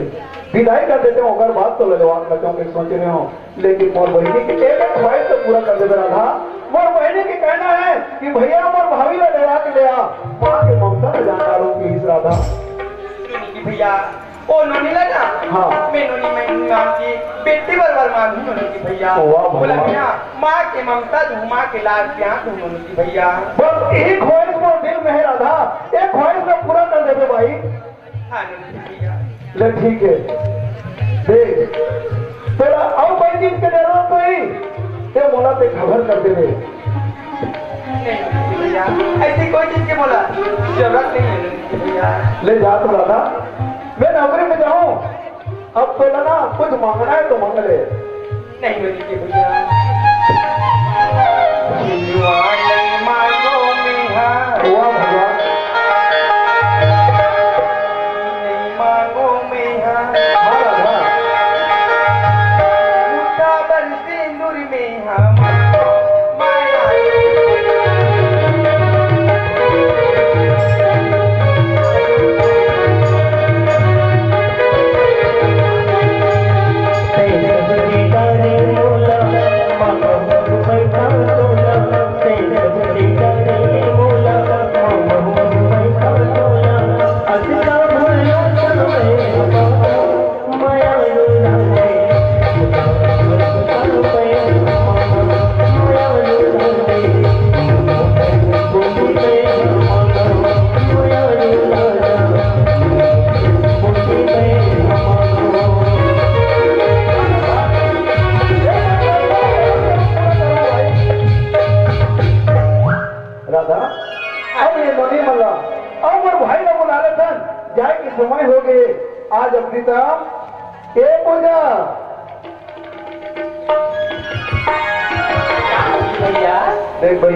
विदाई कर देते हूँ अगर बात तो लगवान करते हूँ सोच रहे हो लेकिन मोर बहनी की एक ख्वाहिश तो पूरा कर दे रहा था मोर बहनी की कहना है कि भैया मोर भाभी ला लेवा के ले आ माँ के ममता में जानदारों की इस राधा भैया ओ नोनी लगा हाँ। मैं नोनी मैं नाम की बेटी बरबर मांगी नोनी की भैया वाह भगवान। बोला भैया माँ के ममता धू माँ के लाल प्यार धू नोनी की भैया बस एक ख्वाहिश मोर दिल में है राधा एक ख्वाहिश में पूरा कर देते भाई हाँ नोनी की भैया ले ठीक है देख तेरा अब कोई चीज की जरूरत नहीं ते मोला ते खबर कर दे नहीं नोनी की भैया ऐसी कोई चीज की बोला जरूरत नहीं है नोनी की भैया ले जा तो राधा मैं नौकरी में जाऊं अब तो ना कुछ मांगना है तो मांग ले नहीं नोनी की भैया नहीं मांगो मिहा हुआ भगवान नहीं मांगो मिहा हाँ राधा मुद्दा बर सिंदूर में हम माया राधा अब ये नोनी मल्ला अब और भाई ने बुला रहे थे जाए के समय हो गए आज अपनी तरफ ए पूजा भैया देख भाई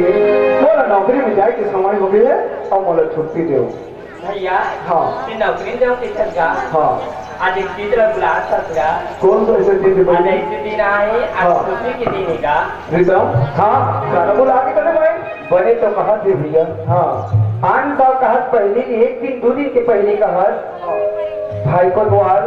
मोला नौकरी में जाए के समय हो गए अब मोला छुट्टी दो भैया हाँ। ये नौकरी जाओ किधर का हाँ आज एक चीज बुला सकता कौन सा ऐसे दिन आज ऐसे दिन आए आज हाँ। खुशी के दिन है का प्रीतम हाँ गाना बोला आगे करे भाई बने तो कहा थे भैया हाँ आन साहब कहा पहले एक दिन दो दिन के पहले कहा भाई को द्वार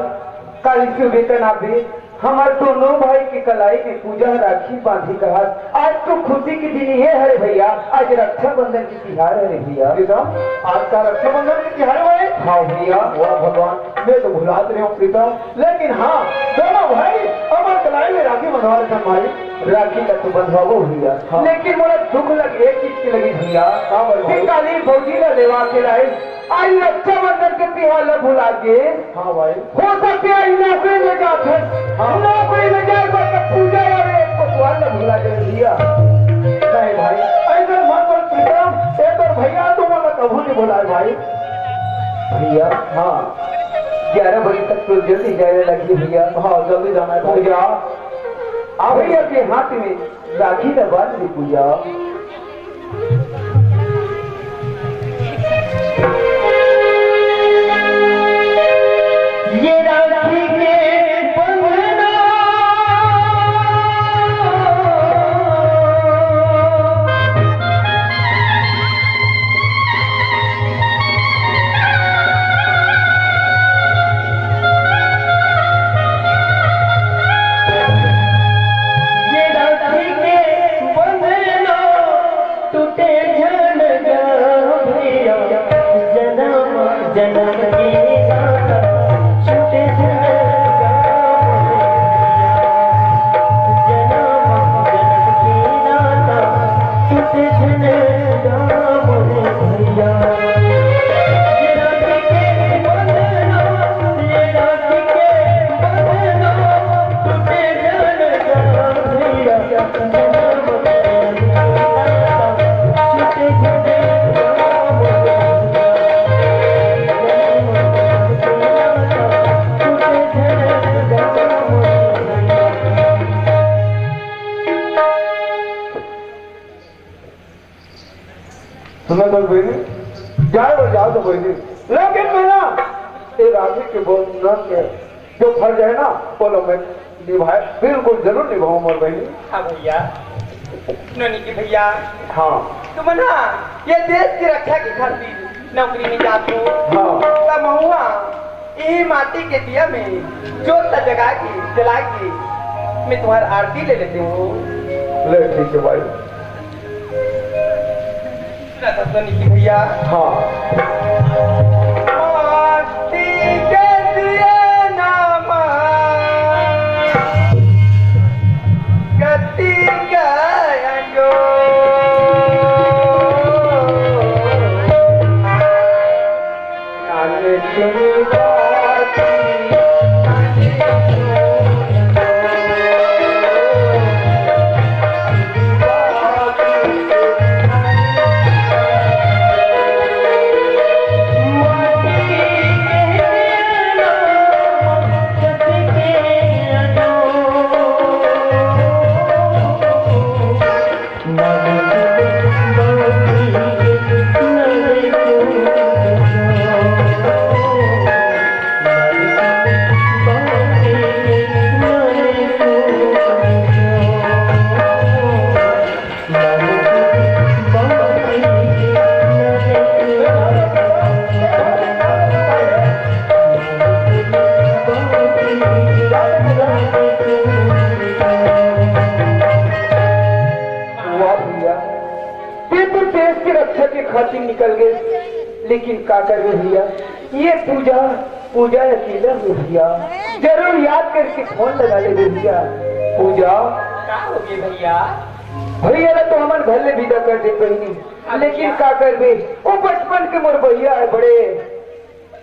कल से वेतन आप भी हमारे दोनों भाई की कलाई की पूजा राखी बांधी कहा आज तो खुशी की दिन ये है भैया आज रक्षाबंधन की तिहार है भैया प्रीतम आज का रक्षाबंधन की तिहार है हाँ भैया वाह भगवान मैं तो भुला रही हूँ प्रीतम लेकिन हाँ दोनों भाई हमारे कलाई में राखी बंधवा रहे थे हमारी राखी का तो बंधवाओ भैया हाँ। लेकिन मुझे दुख लगे एक चीज की लगी भैया काली फौजी ने लेवा के लाए आज रक्षाबंधन के तिहार न भुला के हाँ भाई हो सकते हैं नौकरी में जाते हाँ। नौकरी में जाए तो पूजा और एक को द्वार न भुला के भैया नहीं भाई ऐसे मत बोल प्रीतम एक और भैया तुम कभी नहीं बुलाए भाई भैया हाँ 11 बजे तक तो जल्दी जाने लगी भैया हाँ जल्दी जाना है भैया आ भैया के हाथ में राखी न बांध दी पूजा ये राखी के बंधना ये राखी के बंधना टूटे झन भैया जन्म जन्म की नाता छूटे झन जन्म जन्म की नाता छूटे झन भैया ये राखी के बंधना ये राखी के बंधना टूटे झन भैया जन्म छूटे झन सुना तो बहनी जाए और जाओ तो बहनी लेकिन मैं ना ये राखी के बंधन के जो फर्ज है ना बोलो मैं निभाए बिल्कुल जरूर निभाऊं मोर बहनी हाँ भैया ननी की भैया हाँ तुम ना ये देश की रक्षा की खातिर नौकरी में जाते हो हाँ तब महुआ यही माटी के दिया में जोत जगा के जला के मैं तुम्हारी आरती ले लेती हूँ ले ठीक है भाई ननी की भैया हाँ माटी के दिए नाम गति गयो आने तेरी बात खातिर निकल गए लेकिन का कर भैया ये पूजा अकेला में भैया जरूर याद करके फोन लगा ले भैया पूजा क्या होगी भैया भैया तो हमारे घर में विदा कर दे बहनी लेकिन का कर बे वो बचपन के मोर भैया है बड़े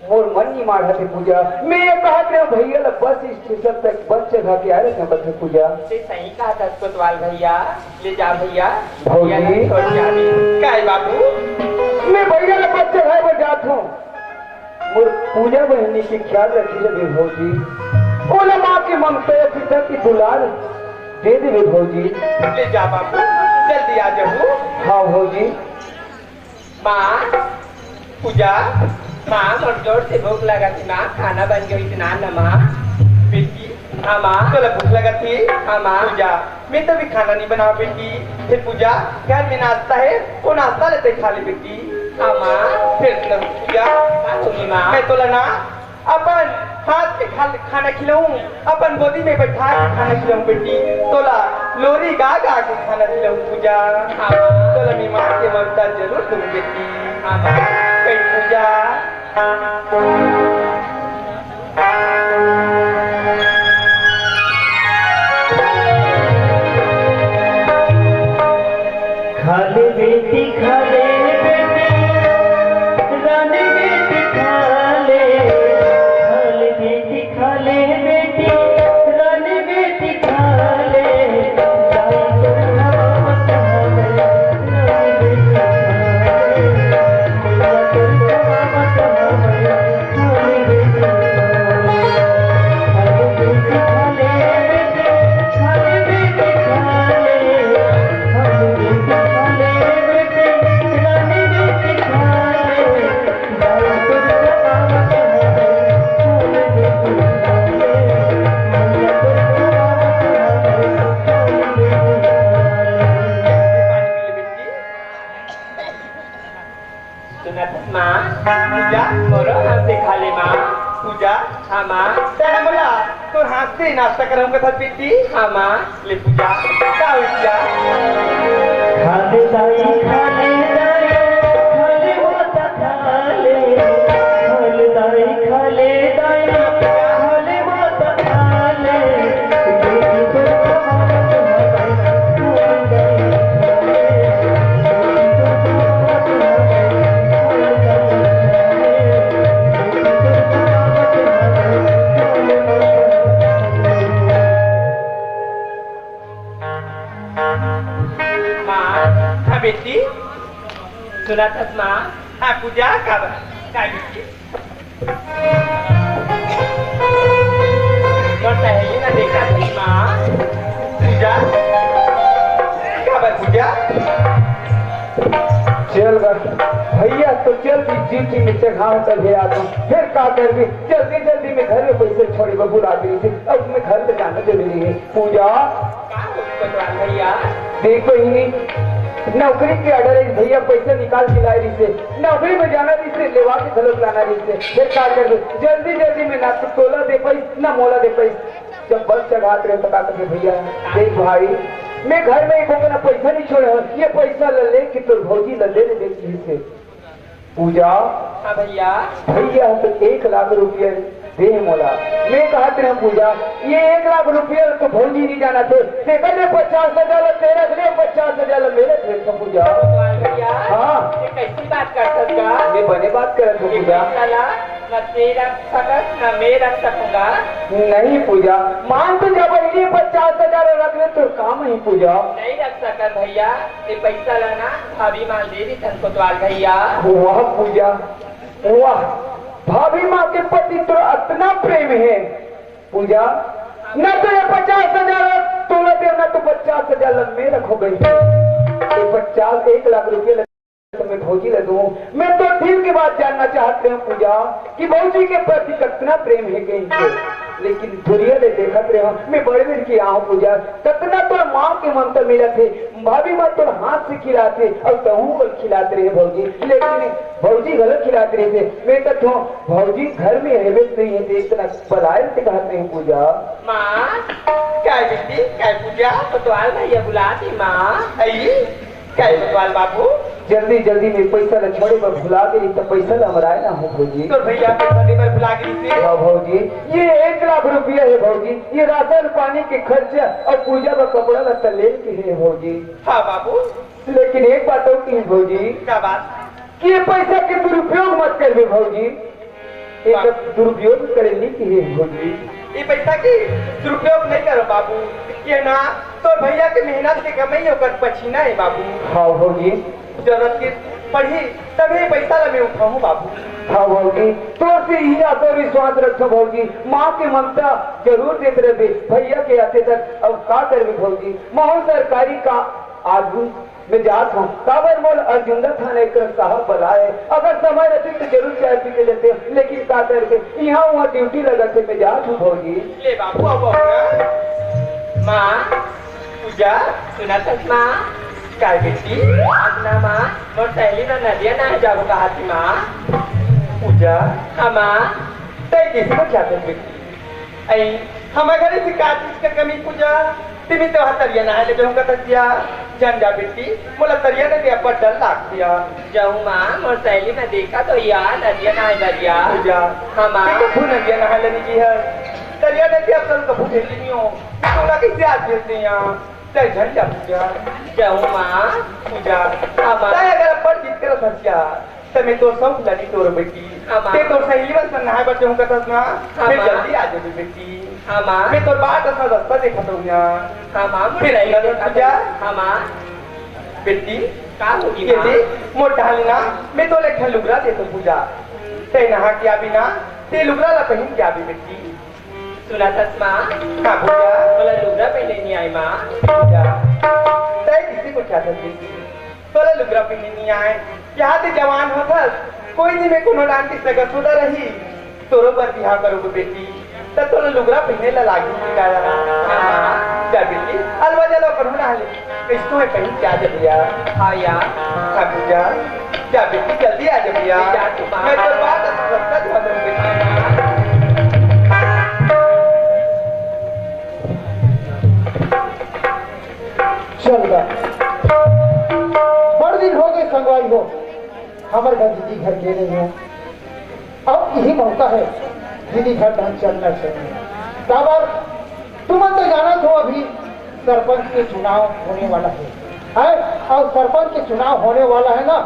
मोर मन नहीं मार थे पूजा मैं ये कहा था भैया ला बस स्टेशन तक बस चढ़ा के आ रहे थे बस पूजा ते सही कहा था कोतवाल भैया ले जा भैया भौजी। भैया ने छोड़ के आने काय बाबू मैं भैया ला बस चढ़ाए पर जात हूँ मोर पूजा बहनी की ख्याल रखी लगे भौजी ओला माँ की ममता पिता की दुलार दे दे भौजी ले जा बाबू जल्दी आ जाओ हाँ भौजी माँ पूजा माँ और जोर से भूख लगा थी माँ, खाना बन गया इतना न माँ। बेटी हाँ माँ। तो भूख लगा थी? हाँ माँ। पूजा मैं तो भी खाना नहीं बनाओ बेटी। फिर पूजा घर में नाश्ता है, वो नाश्ता लेते खा ले बेटी। हाँ माँ। फिर पूजा सुनी माँ। मैं तो लना अपन हाथ पे खाना खिलाऊं, अपन गोदी में बैठा के खाना खिलाऊं बेटी। तोला लोरी गा गा के खाना खिलाऊं पूजा। हाँ माँ। तोला मैं माँ के ममता जरूर दूं बेटी। हाँ माँ। कई पूजा खाले बेटी खाले बेटी रानी बेटी खाले खाले बेटी खाले बेटी रानी बेटी खाले पूजा मोरो हाथ से खा ले माँ। पूजा हाँ माँ। तेरा बोला तो हाथ से नाश्ता कराऊंगा था बेटी। हाँ माँ। ले पूजा क्या हुई पूजा? खाले दाई खाले माता खाले खाले दाई खाले खाले माता खाले बेटी पर बेटी सुना था माँ। हाँ पूजा क्या बेटी? तो टहली ना देखा थी माँ। पूजा क्या बात पूजा? चल बस भैया तो चल भी जीती में चढ़ाओ तब है आता हूँ। फिर का कर भी जल्दी जल्दी में घर में पैसे छोड़ी बबू ला दी थी। अब मैं घर पे जाना जरूरी है। पूजा भैया देखो ही नहीं नौकरी के ऑर्डर है भैया पैसे निकाल के लाए रही से नौकरी में जाना रही से लेवा के घलोक लाना रही से। फिर का कर जल्दी जल्दी में ना तो तोला दे पाई ना मोला दे पाई। जब बस चढ़ाते रहे पता करके भैया देख भाई मैं घर में एक होकर ना पैसा नहीं छोड़ा ये पैसा ले ले कि तो भौजी ले ले देखी से। पूजा हाँ भैया। भैया तो 1 लाख रुपये दे मोला। मैं कहा तेरा पूजा ये 1 लाख रुपये तो भौजी नहीं जाना थे देखा 50,000 तेरा 50,000 मेरे थे तो पूजा। भैया हाँ ये कैसी बात कर सकता? मैं बने बात कर रहा हूँ पूजा। न तेरा सकत न मैं रख सकूंगा। नहीं पूजा मान तो जब ये 50,000 रख ले तो काम ही पूजा। नहीं रख सकत भैया ये पैसा लाना भाभी माल दे दी तन कोतवाल भैया। वाह पूजा वाह भाभी माँ के प्रति तो इतना प्रेम है पूजा। न तो ये 50,000 तोला दे न तो 50,000 में रखो गई 1 लाख रुपये तो मैं भौजी ले दूं। मैं तो दिल की बात जानना चाहते हैं पूजा कि भौजी के प्रति कितना प्रेम है कहीं लेकिन दुनिया ने देखा रहे हो मैं बड़े दिन की आऊँ पूजा कितना तो माँ के ममता मिला थे भाभी माँ तो हाथ से खिलाते और तहू को खिलाते रहे भौजी लेकिन भौजी गलत खिलाते रहे थे। मैं कहता हूँ भौजी घर में रहते नहीं है इतना बलायन से कहते हैं पूजा। माँ क्या बेटी क्या पूजा? कोतवाल भैया बुलाती माँ। क्या कोतवाल बाबू? जल्दी जल्दी में पैसा न छोड़े पर भुला गई तो पैसा न हमारा ना हो भौजी। तो भैया पैसा दे पर भुला गई थी। हाँ भौजी ये 1 लाख रुपया है भौजी ये राशन पानी के खर्चा और पूजा का कपड़ा लत्ता ले के है भौजी। हाँ बाबू लेकिन एक बात और की भौजी क्या बात? कि ये पैसा के दुरुपयोग मत कर भौजी एक दुरुपयोग करेंगे की है भौजी। ये पैसा की दुरुपयोग नहीं करो बाबू ये ना तो भैया के मेहनत के कमाई होकर पसीना है बाबू। हाँ भौजी जरूरत की पड़ी तभी पैसा मैं उठाऊं बाबू। हाँ भौजी तो से ही आत्म विश्वास रखो भौजी माँ की ममता जरूर देते रहे भैया के आते तक अब का कर भौजी माहौल सरकारी का आज भी मैं जात हूँ काबर मोल अर्जुंदा थाने कर साहब बुलाए अगर समय रहती तो जरूर चाय पी के लेते लेकिन का करके यहाँ वहाँ ड्यूटी लगा थे मैं जात हूँ भौजी। ले बाबू अब माँ पूजा सुना तक माँ काय बेटी आज ना माँ मोर सहेली ना नदिया ना जागो कहा थी माँ पूजा हाँ माँ तय किसी को चाहते बेटी आई हमारे घरे से का चीज का कमी पूजा तिमी तो तरिया ना है ले जाऊंगा तजिया जान जा बेटी मोला तरिया ने दिया पर डर लाग दिया जाऊँ माँ मोर सहेली में देखा तो यार नदिया ना है दरिया पूजा हाँ माँ कभू नदिया ना है लेनी की है तरिया ने दिया कल कभू भेज नहीं हो तोला कैसे आज भेजते यहाँ चाहे झन जा पूजा जाऊँ माँ पूजा हाँ माँ अगर पर जीत कर सच्चा तमे तो सब लगी तोर बेटी ते तो सहेली बस नहाए बच्चे हूँ कतस ना फिर जल्दी आ जाओ बेटी हाँ माँ मैं तो बात अपना रास्ता देखा तो यहाँ हाँ माँ फिर आएगा तो पूजा हाँ माँ बेटी का होगी माँ मोटा लेना मैं तो लेखा लुगरा दे तो पूजा ते नहा क्या बिना ते लुगरा ला पहन क्या भी बेटी सुना तस माँ हाँ पूजा बोला लुगरा पहने नहीं आई माँ पूजा ते किसी को क्या बेटी तोला लुगरा पहने नहीं आए यहाँ से जवान हो था कोई नहीं मैं कोनो डांट की सगा सुधा रही तोरो पर बिहार करोगे बेटी तब तो लुगरा पहने ला लागी निकाला क्या बेटी अलवा जलो करो ना ले इसको है कहीं क्या जब भैया हाँ यार हाँ पूजा क्या बेटी जल्दी आ जा भैया मैं तो बात रास्ता दिखा दूँ बेटी चल बड़ दिन हो गए संगवाई हो हमारे घर दीदी घर के नहीं हो अब यही मौका है दीदी घर ढंग चलना चाहिए काबर तुम तो जाना तो अभी सरपंच के चुनाव होने वाला है और सरपंच के चुनाव होने वाला है ना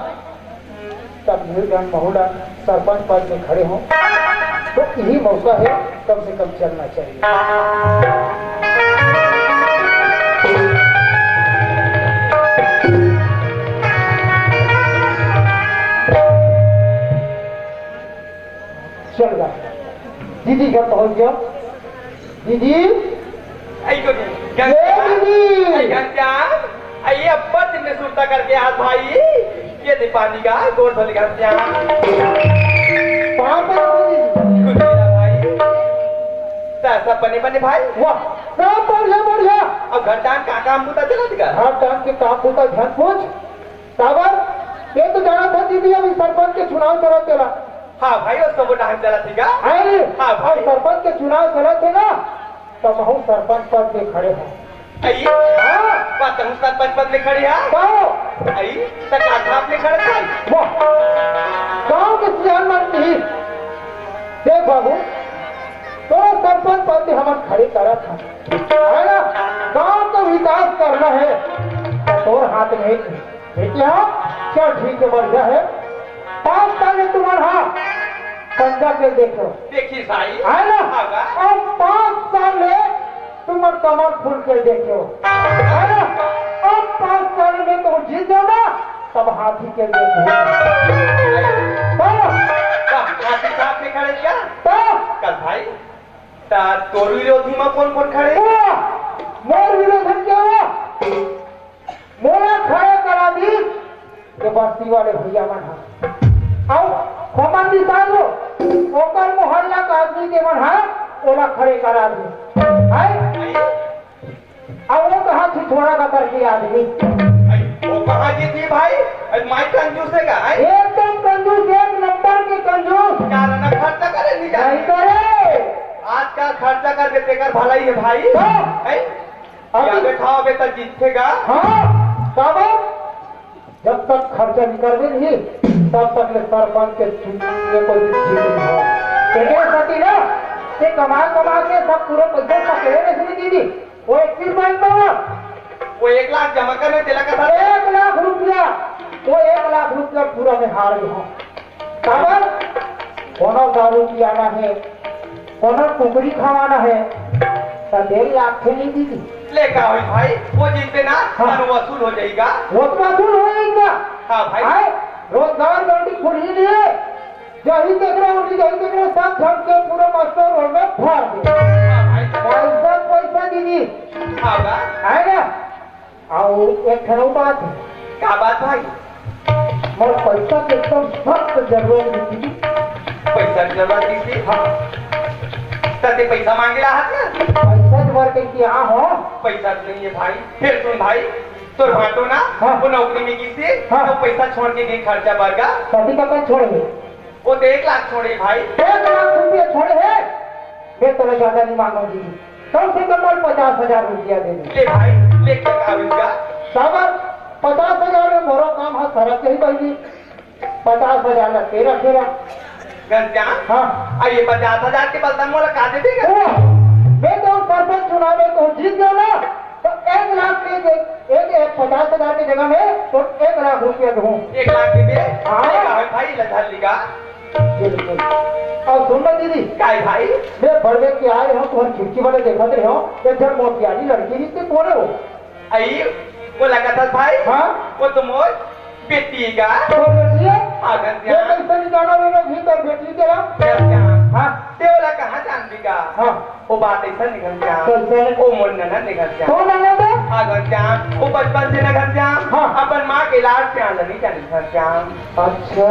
तब नीलगढ़ महुड़ा सरपंच पद में खड़े हों तो यही मौका है कम से कम चलना चाहिए। चल रहा दीदी घर पहुंच गया दीदी आइए अब्बा दिन में सुरता करके आज भाई ये दे पानी का गोर धोली घर से भाई सब बने बने भाई वाह सब बढ़िया अब घर टाइम का काम होता चला दिखा हर टाइम के काम होता ध्यान पूछ सावर ये तो जाना था दीदी अभी सरपंच के चुनाव चला चला हाँ भाई और सब टाइम चला थी अरे हाँ भाई सरपंच के चुनाव चले थे ना तब हम सरपंच पद में खड़े हैं आइए बात हम सरपंच पद में खड़े हैं आइए सरकार आपने खड़े थे वाह गाँव के सियान मत नहीं देख बाबू तो सरपंच पद में हम खड़े करा था है ना गाँव का विकास करना है तो हाथ में बेटिया क्या ठीक है बढ़िया है 5 साल में तुम्हारा पंजा के देखो देखिए भाई है ना और 5 साल में तुम्हारा कमर खुल के देखो है ना और 5 साल में तुम जीत जाओ तब हाथी के देखो हाथी साहब ने खड़े क्या कल भाई तोर विरोधी में कौन कौन खड़े मोर विरोधन क्या हुआ मोरा खड़े करा दी ये बस्ती वाले भैया मन आओ खमन निकालो ओकर मोहल्ला का आदमी के मन है ओला खड़े करा दी है अब वो कहाँ से छोड़ा का करके आदमी वो कहाँ की थी भाई माई कंजूस है क्या एकदम कंजूस 1 नंबर के कंजूस कारण खर्चा करे नहीं करे आज का खर्चा कर देते कर भलाई है भाई अभी बैठाओ बेटा जीतेगा हाँ बाबा जब तक खर्चा निकल नहीं तब तक ले सरपंच के चुनाव कोई जीत नहीं हो देखिए सती ना ये कमा के सब पूरे पैसे पकड़े नहीं दीदी वो 21 बैंक में वो 1 लाख जमा करने दिला का 1 लाख रुपया वो 1 लाख रुपया पूरा में हार गए हो काबर कोनो दारू पियाना है कोनो कुकड़ी खवाना है तो 1.5 लाख से नहीं दीदी लेका हुई भाई वो जीते ना हाँ। वसूल हो जाएगा वो वसूल होएगा हाँ भाई रोजगार गंडी खुली लिए जही देख रहे उनकी जही देख रहे सब धम के पूरे मस्तर रोड में फाड़ दे पैसा दीदी हाँ है ना आओ एक ठनो बात है, क्या बात भाई? मोर पैसा के एकदम सख्त जरूरत थी। पैसा की जरूरत थी? हाँ, तते पैसा मांगे रहा था? पैसा जबर के क्या हो? पैसा नहीं है भाई। फिर सुन भाई, तोर बाटो ना हाँ। वो नौकरी में की से हाँ। तो पैसा छोड़ के गई खर्चा बरगा। शादी का कल छोड़े वो तो 1 लाख छोड़े भाई। 1 लाख रुपया छोड़े है। मैं तो ज्यादा नहीं मांगूंगी, कम से कम 50,000 रुपया दे दे। ले भाई, ले क्या आवेगा? साबर 50,000 में मोरो काम है, सरक ही बहनी 50,000 का तेरा तेरा। गंजा हाँ, आइए 50,000 के बलता मोला का दे देगा? मैं तो सरपंच चुनाव में तो जीत गया ना, तो 1 लाख के 50,000 की जगह में तो 1 लाख रुपया दूँ। 1 लाख के दे? हाँ। भाई लधा लिगा। और सुन दीदी, काय भाई? मैं बड़े के आए हो तुम्हारी खिड़की वाले देखा रहे हो, एक जब मोतियारी लड़की जितने बोले हो। आई वो लगा था भाई। हाँ, वो तो मोर बेटी का। तो बेटी है, हाँ ये गंजा। कैसे निकाला मैंने भीतर बेटी तेरा। गंजा हाँ, तेरा कहाँ जान देगा? हाँ, वो बात ऐसा निकल जा। कैसे? वो मुन्ना ना निकल जा। कौन आने दे? हाँ गंजा, वो बचपन से न गंजा। हाँ। अपन माँ के लाड से आने नहीं जानी गंजा। अच्छा,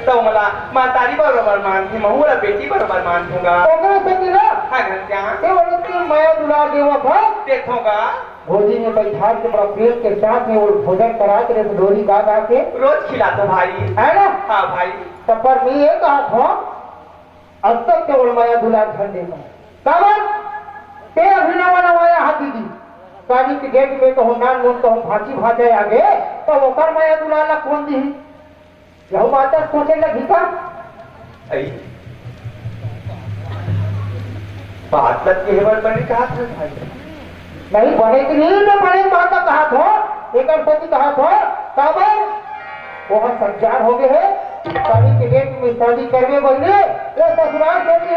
तो मला माँ तारी बरोबर मानती, महूरा बेटी बरोबर मानूंगा। ओकरे से मिला। हाँ गंजा, ये बोले कि मैं दुला देवा था। देखूंगा। भोजी में बैठा के बड़ा प्रेम के साथ में वो भोजन करा के डोरी गा गा के, रोज खिलाता भाई। है ना? हाँ भाई। तो पर मैं ये कहा था, अब तक केवल माया दुलार झंडे में काबर ते अभिनव नवाया हाथी जी शादी के गेट में कहूँ नान मुन कहूँ फांसी भाजे आगे, तो ओकर माया दुलार कौन दी? यह बात सोचे लगी का? आई बात लग के हेवर बने कहा था भाई। नहीं बने की नहीं, मैं बड़े बात का कहा था, एक सती कहा था काबर वहाँ संचार हो गए है, शादी के गेट में शादी करने बने ये ससुराल चली,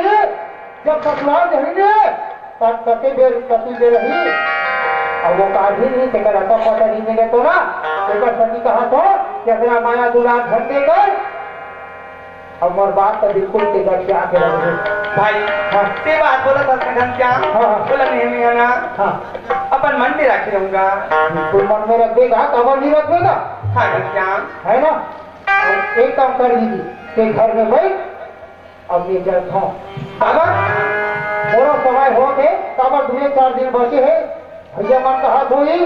जब ससुराल जाएंगे तब कति दे रही और वो काढ़ी नहीं थे कर आता पता नहीं मिले तो ना एक सती कहा था जैसे माया दुलार झंडे कर। अब मोर बात तो बिल्कुल के घर के आके लगे भाई। हाँ। ते बात बोला था गंजा। हाँ। बोला नहीं है ना। हाँ, अपन मन में रखे रहूंगा। बिल्कुल मन में रखेगा, कबर नहीं रखेगा, हाँ गंजा। है ना? और एक काम कर दीजिए के घर में बैठ अब ये जल था अगर थोड़ा समय हो गए तब 2-4 दिन बचे हैं, भैया मन कहा धोई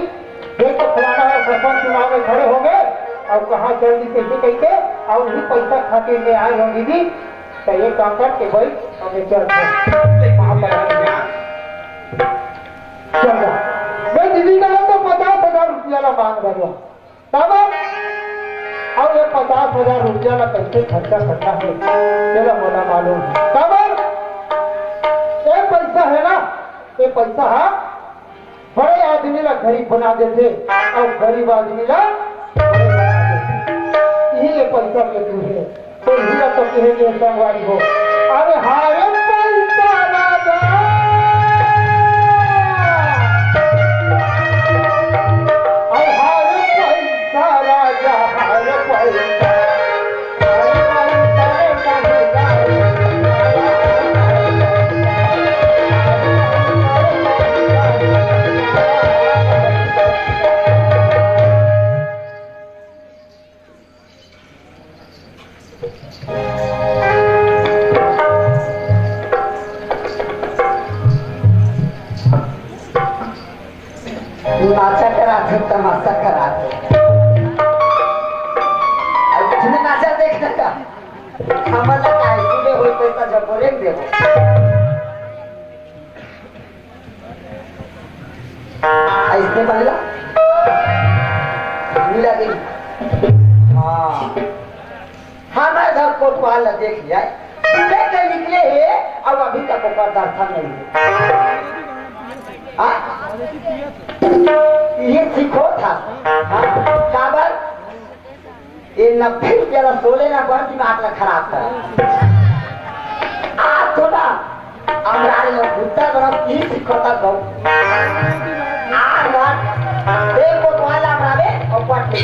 देख तो फलाना है सरपंच चुनाव में खड़े हो गए और कहाँ जल्दी कैसे कहते और वही पैसा खाते में आए हो दीदी, तो ये काम करके बैठ और ये चल चल मैं दीदी का तो 50,000 रुपया ला मांग रहा तब और ये 50,000 रुपया ला कैसे खर्चा करना है चलो मोला मालूम है। तब ये पैसा है ना, ये पैसा है बड़े आदमी ला गरीब बना देते और गरीब आदमी ला बड़े बना देते। यही ये पैसा के तू है तो हीरा तो कहेंगे संगवारी हो। अरे हारे पैसा राजा, अरे हारे पैसा राजा, हारे पैसा नाचा करा थे तमाशा करा थे अब तुम्हें नाचा देखने का हमारा लगा है सुबह हुई पैसा जब बोलेंगे देवो ऐसे बल्ला मिला दी। हाँ हमारे घर कोटवाल देख लिया देख कर निकले है अब अभी तक ऊपर दर्शन नहीं है। ये सीखो था काबर ये न फिर जरा सोले ना बड़ दिमाग ना खराब था आज तो ना हमारे लोग भूता बड़ा ये सीखो था गौ आज देखो तो वाला हमारे और पट ले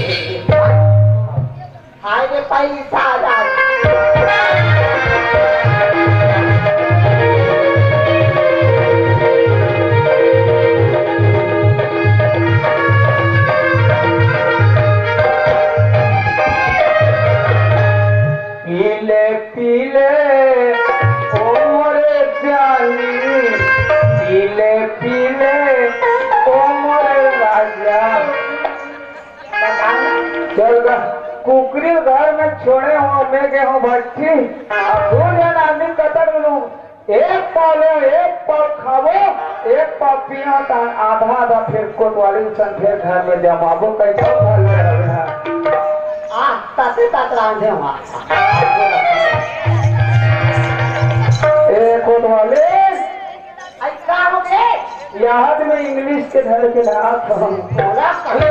हाय रे पैसा कुकरी घर में छोड़े हो मैं गए हूँ भट्टी अब 2 जन आदमी कतर लूं एक पाव लो एक पाव खावो एक पाव पिया आधा आधा फिर कोतवाली सन फिर घर में जमाबो कैसा घर में रहना ताते तात रांधे वहाँ ए कोतवाली ऐसा हो गए याद में इंग्लिश के घर के रात हम बोला कहीं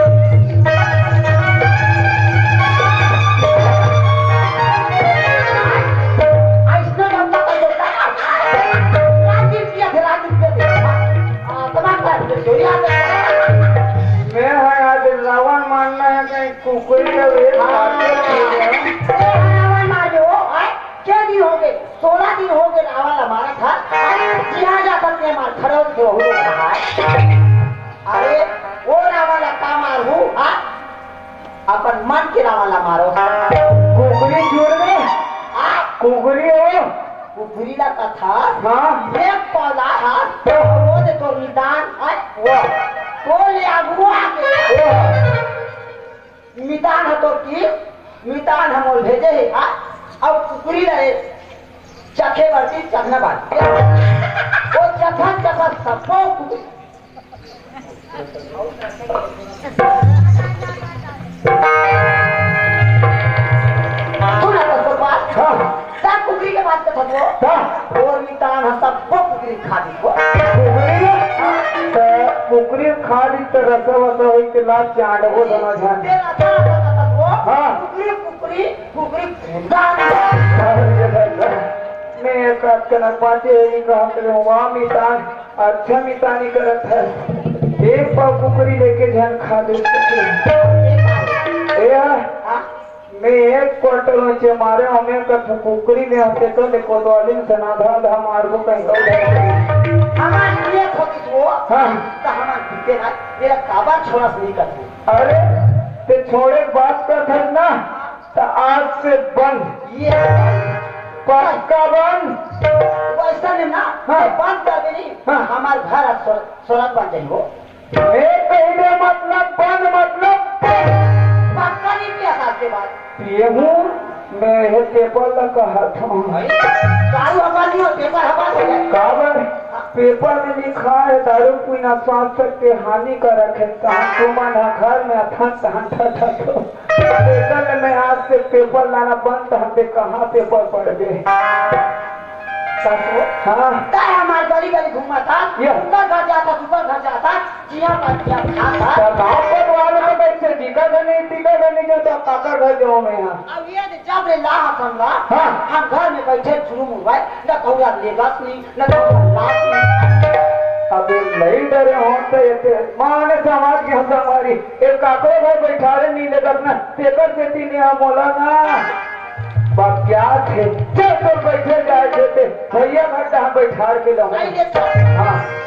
ऐसा लंबा कर देता राजीव किया थे तमाम कर चोरी आ गया मैं है आज रावण मानना है कि कुकरी का वेद क्या दिन हो गए 16 दिन हो गए रावण हमारा था यहाँ जा सकते हैं हमारे खड़ो थे हो रहा है अरे वो रावण का मारू अपन मन के रावण मारो कुकरी छोड़ दे कुकरी हो कुकरी का कथा हाँ एक पौधा है तो वो दे तो निदान तो ले अगुआ के मितान है तो की मितान हम भेजे है अब कुकरी रहे चखे बढ़ती चखना बात वो चखन चखन सबको कुकरी सुना तो बात सब कुकरी के बात का वो और मितान है सबको कुकरी खा दी वो कुकरी खा ली तो रसा वसा हुई के लाभ चांद वो दोनों ध्यान कुकरी कुकरी मैं एक कनक पाते वहाँ मितान अच्छा मितानी करत है एक पाव कुकरी लेके ध्यान खा दे मैं एक क्वार्टर नीचे मारे हमें कुकरी में हंसे तो देखो तो अलिम सनाधा धा मारबो कहीं हमारे लिए खोती वो हाँ तो हमारे पीछे ना मेरा काबा छोड़ा से नहीं करते अरे ते छोड़े बात कर था ना तो आज से बंद ये पक्का बंद वैसा नहीं ना हाँ। बंद कर देनी हाँ। हमारे घर सोलंग बन जाएगी वो मैं कहने मतलब बंद मतलब पक्का नहीं किया था के बाद ये हूँ मैं ये पेपर का कहा था दारू हवा नहीं हो पेपर हवा हो जाए काबर पेपर में लिखा है दारू पीना स्वास्थ्य के हानिकारक है तुम्हारा घर में पेपर में आज से पेपर लाना बंद हमने कहाँ पेपर पढ़ गए हाँ हमारे गली गली घूमा था ऊपर घर जाता ऊपर घर जाता जिया खाता वाले में बैठे टीका नहीं जाता काका घर जाओ मैं यहाँ अब ये जब रे ला हाँ। हम घर में बैठे शुरू हुआ न कौड़ा लेगास नहीं न कौड़ा लाश नहीं अबे नहीं डरे होते माने समाज की हम हमारी एक काकड़े भाई बैठा रहे नीले रखना पेपर से तीन यहाँ मोला ना क्या थे चल तो बैठे जाए थे भैया घंटा हम बैठा के लो हाँ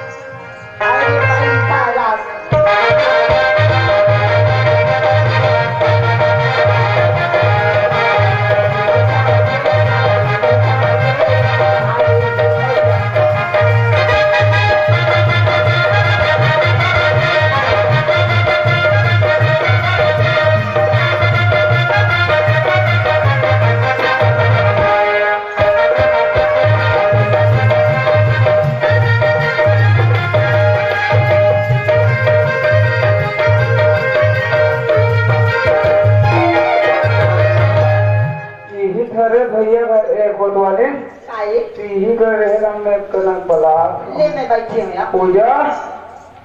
पूजा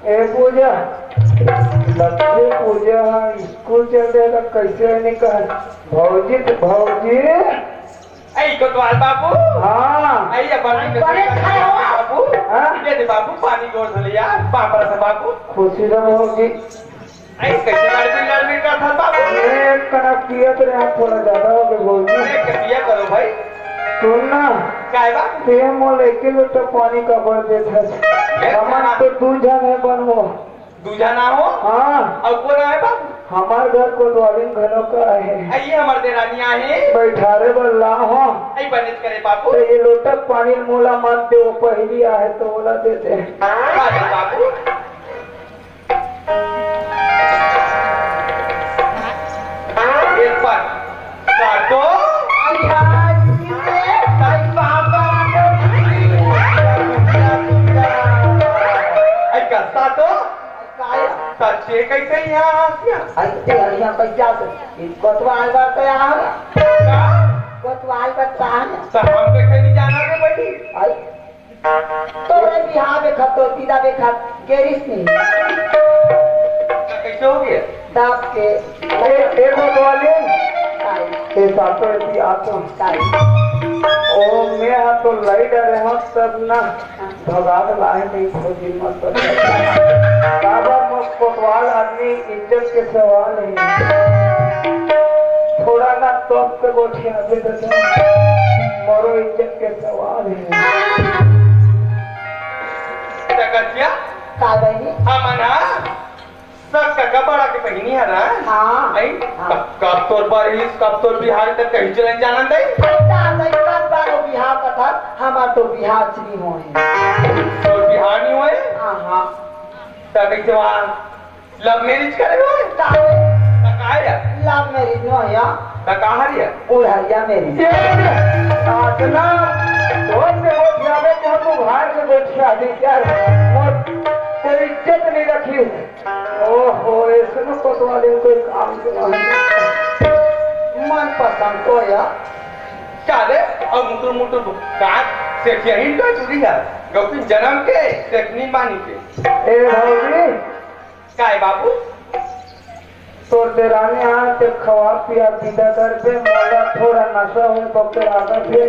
ए पूजा लक्ष्मी पूजा स्कूल चल रहे कैसे निकल भौजी ऐ कोतवाल बाबू हाँ ऐ बड़ी बड़े खड़े हो बाबू ये दे बाबू पानी गोर धलिया पापड़ से बाबू खुशी रहो भौजी ऐ कैसे लड़बी का था बाबू एक कनक किया तो यहाँ थोड़ा ज्यादा हो गए भौजी एक किया करो भाई सुनना काय बात ते मोल 1 किलो तो पानी का बढ़ देता है हमारा तो दूजा है बनवो दूजा ना हो हाँ और कौन है बाबू हमारे घर को द्वारिन घरों का है ये हमारे देरानिया है बैठारे बल्ला हो ऐ बनेत करे बाबू तो ये लोटक पानी मोला मत दे वो पहली आहे तो ओला दे दे बाबू एक बार ते कैसे यहाँ आसिया ऐसे हरिया पैसा से कोतवाल करते आ का कोतवाल करता है तो हम कैसे नहीं जाना रे भाई आई तोरे बिहार में खतो सीधा में खत केरिस नहीं कैसे हो गया दाब के एक वाले आई ये सातो ऐसी आतो आई ओ मैं हाँ तो लई डरे हम सब ना भगाग लाए नहीं खोजी मत बाबा मत कोतवाल आदमी इज्जत के सवाल है थोड़ा ना तो पे गोठिया दे देते मरो इज्जत के सवाल है क्या का बनी हमना सब का बड़ा के पहिनी है ना हाँ आई कब तोर बारिश कब तोर बिहार तक कहीं चलन जाना दे ऐसा नहीं बात बारो बिहार का था हमार तो बिहार चली होए तोर बिहार नहीं हुए हाँ हाँ तब कैसे वहाँ लव मैरिज करे हुए काहे कहा है लव मैरिज नो या कहा है ओ हरिया मैरिज आतना बहुत से गोठिया में क्या तू भाई से गोठिया दी क्या कोई इज्जत नहीं रखी ओहो इसमें कोतवाले कोई काम मन पसंद तो या चाले और मुटुर मुटुर काट से यही तो चुरी है गौतम जन्म के सेकनी मानी के ए भाई काय बाबू तो तेराने यहाँ से खवा पिया पीता करके मोला थोड़ा नशा हो तो फिर आकर फिर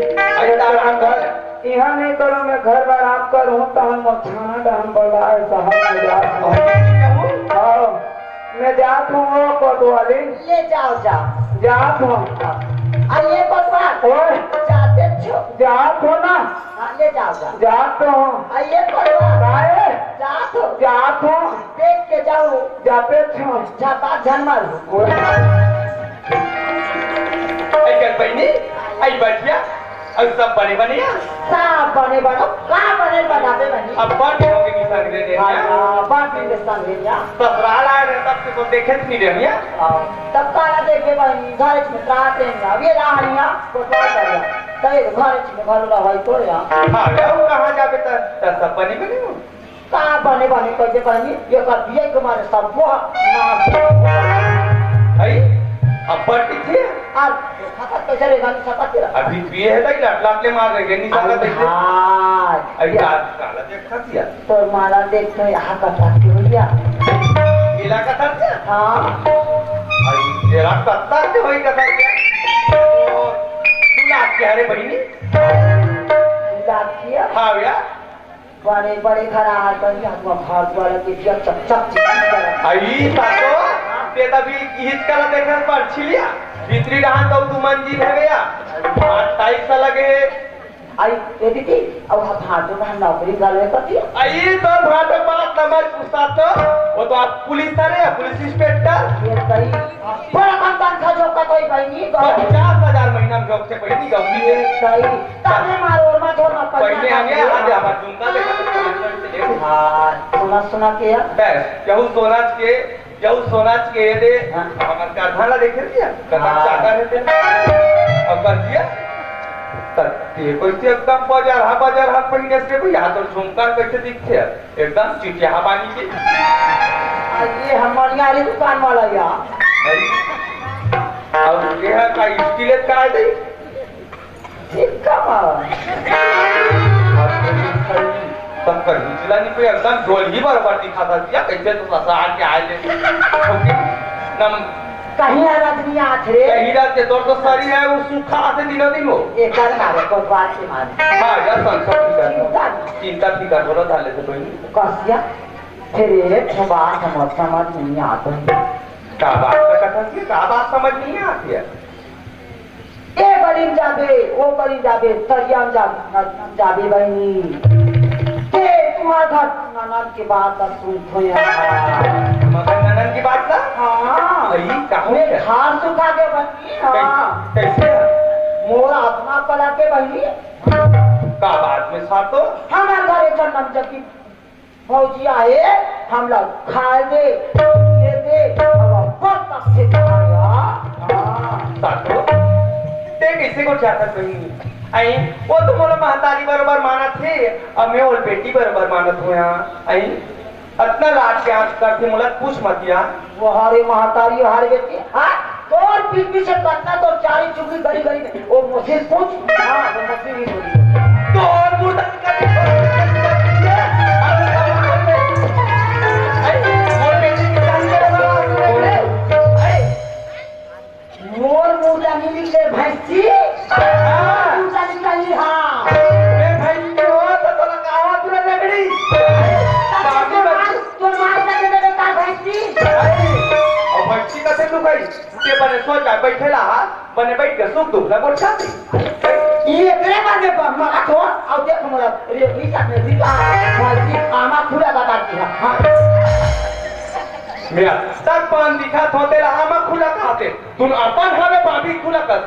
यहाँ नहीं करूँ मैं घर में आराम करूँ तो हम थाना हम बुलाए साहब में जात हाँ मैं जात हूँ वो कोतवाली ले जाओ जाओ जात हूँ आइए कोतवाल ओए जाते छो जात हो ना हाँ ले जाओ जाओ जात हूँ आइए कोतवाल काहे जात हो जात हूँ देख के जाओ जाते छो झपा झनमर आई कर बहनी आई बढ़िया और सब बने बने साफ बने बनो कहाँ बने बनाते बनी अब बढ़ गए होंगे निशान दे दे हाँ बात में स्थान दे दिया ससुराल आए रहे तब से तो देखे नहीं रहे हैं तब काला देख के बनी घर में त्राते हैं अब ये रहा नहीं कोतवाल कर रहा तभी तो घर में घर ला भाई तो या हाँ जाओ कहाँ जाबे तो सब बने बने हो कहाँ बने बने कैसे बनी ये कर दिए तुम्हारे सब वो आई अब बढ़ किथे आज खतत कैसे रहेगा नहीं सकत तेरा अभी पिए है तक लाट ले मार रहे नहीं सकत ऐसे आज आई आज काला देखा दिया तो माला देख तो यहाँ का साथी हो गया मिला का था क्या हाँ आई तेरा कत्ता से वही का था क्या तू लाट के हरे बहनी लाखिया हाँ भैया बड़े बड़े घरा हाथ बन गया हम भाग वाला के दिया चक चक चक आई सातो ते तभी हिच करा देखा पर छिलिया भीतरी रहा तो तू मंजिल है गया हाथ टाइट सा लगे आई ये दीदी अब हम भाटो ना नौकरी कर ले सकती है आई तो भाटो बात नंबर पूछता तो वो तो आप पुलिस है पुलिस इंस्पेक्टर ये सही बड़ा कंपन था जो का कोई बहनी 50,000 महीना में जॉब से पहली गौरी ये सही तब मारो और मत और पहले हमें आज हमारा झुमका देखा हाँ सुना सुना के यार बस यहू सोनाज के दे हमार कारखाना देखे दिया कदम चाका रहते अब कर दिया ते कैसे एकदम बाजार हाथ पहिने से कोई यहाँ तो झुमका कैसे दिखते एकदम चिटिया पानी के ये हमारी वाली दुकान वाला यार और ये है का स्टीलेट करा दे ठीक कमाल तब कर निचला नहीं पे एकदम ढोल ही बराबर दिखा था दिया कैसे तो ससार के आए ले नम कहीं आदमी आठ रे कहीं रात के तौर तो सरी है वो सूखा आते दिनों दिन वो एक कर मारे कोतवाल से मारे हाँ यार संसद चिंता फिकर बोलो डाले से कोई नहीं कसिया फिर एक बात समझ नहीं आता क्या बात का कथा की क्या बात समझ नहीं आती है ए बलिम जाबे वो बलिम जाबे सरियाम जाबे बहनी के तुम्हारा ननद के बात का सुन मगर ननन की बात ना हाँ अई कहाँ मैं है घास सुखा के बनी हाँ कैसे मोरा अपना पला के बनी का बात में सातो हमारे घरे जन्म जबकि फौजी आए हम लोग खा दे ये दे अब बहुत अच्छे खाया सातो ते कैसे को चाहता कहीं आई वो तो मोला महतारी बराबर मानत थे अब मैं और बेटी बराबर मानत हूँ यहाँ आई इतना लाट के आंख करती मुलक पूछ मत या वो हारे महातारी हारे बेटी हाँ तोर पीछे से कटना तो चारी चुगली गरी गरी में वो मुझसे पूछ हाँ वो मुझसे ही बोली तो और मुर्दा मोर मुर्दा नीली से भैंसी मुर्दा निकाली हाँ मैं भाई के हो तो तोला कावा तुला लगड़ी तो मार के दे दे का भैंसी और भक्ति का से तू गई ते बने सोच जा बैठेला हा बने बैठ के सुख दुख लगो छाती ये एकरे बारे में मगा तो और देख मोरा रे बीचा में बीचा भैंसी आमा खुला का काटी हां मेरा तक पान दिखा थोते आमा खुला खाते तुम अपन हवे बाबी खुला कर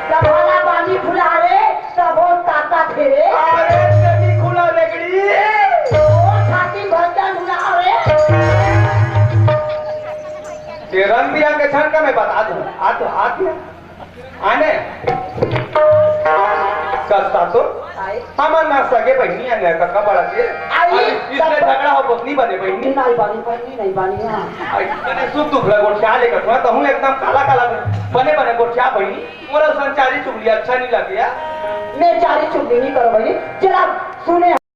सब वाला पानी खुला रे सब वो ताता थे रे अरे तेरी खुला लगड़ी वो छाती भरता खुला रे ये रंग बिरंग के छन का मैं बता दूं आ तो हाथ में आने कस्ता तो हमार ना सगे बहनी आने का बड़ा के इसने झगड़ा हो पत्नी बने बहनी नहीं बानी हां मैंने सुख दुख लगो क्या लेकर मैं तो हूं एकदम काला काला बने बने गोठिया बहनी मोरा संचारी चुगली अच्छा नहीं लगे मैं चारी चुगली नहीं करो भाई जरा सुने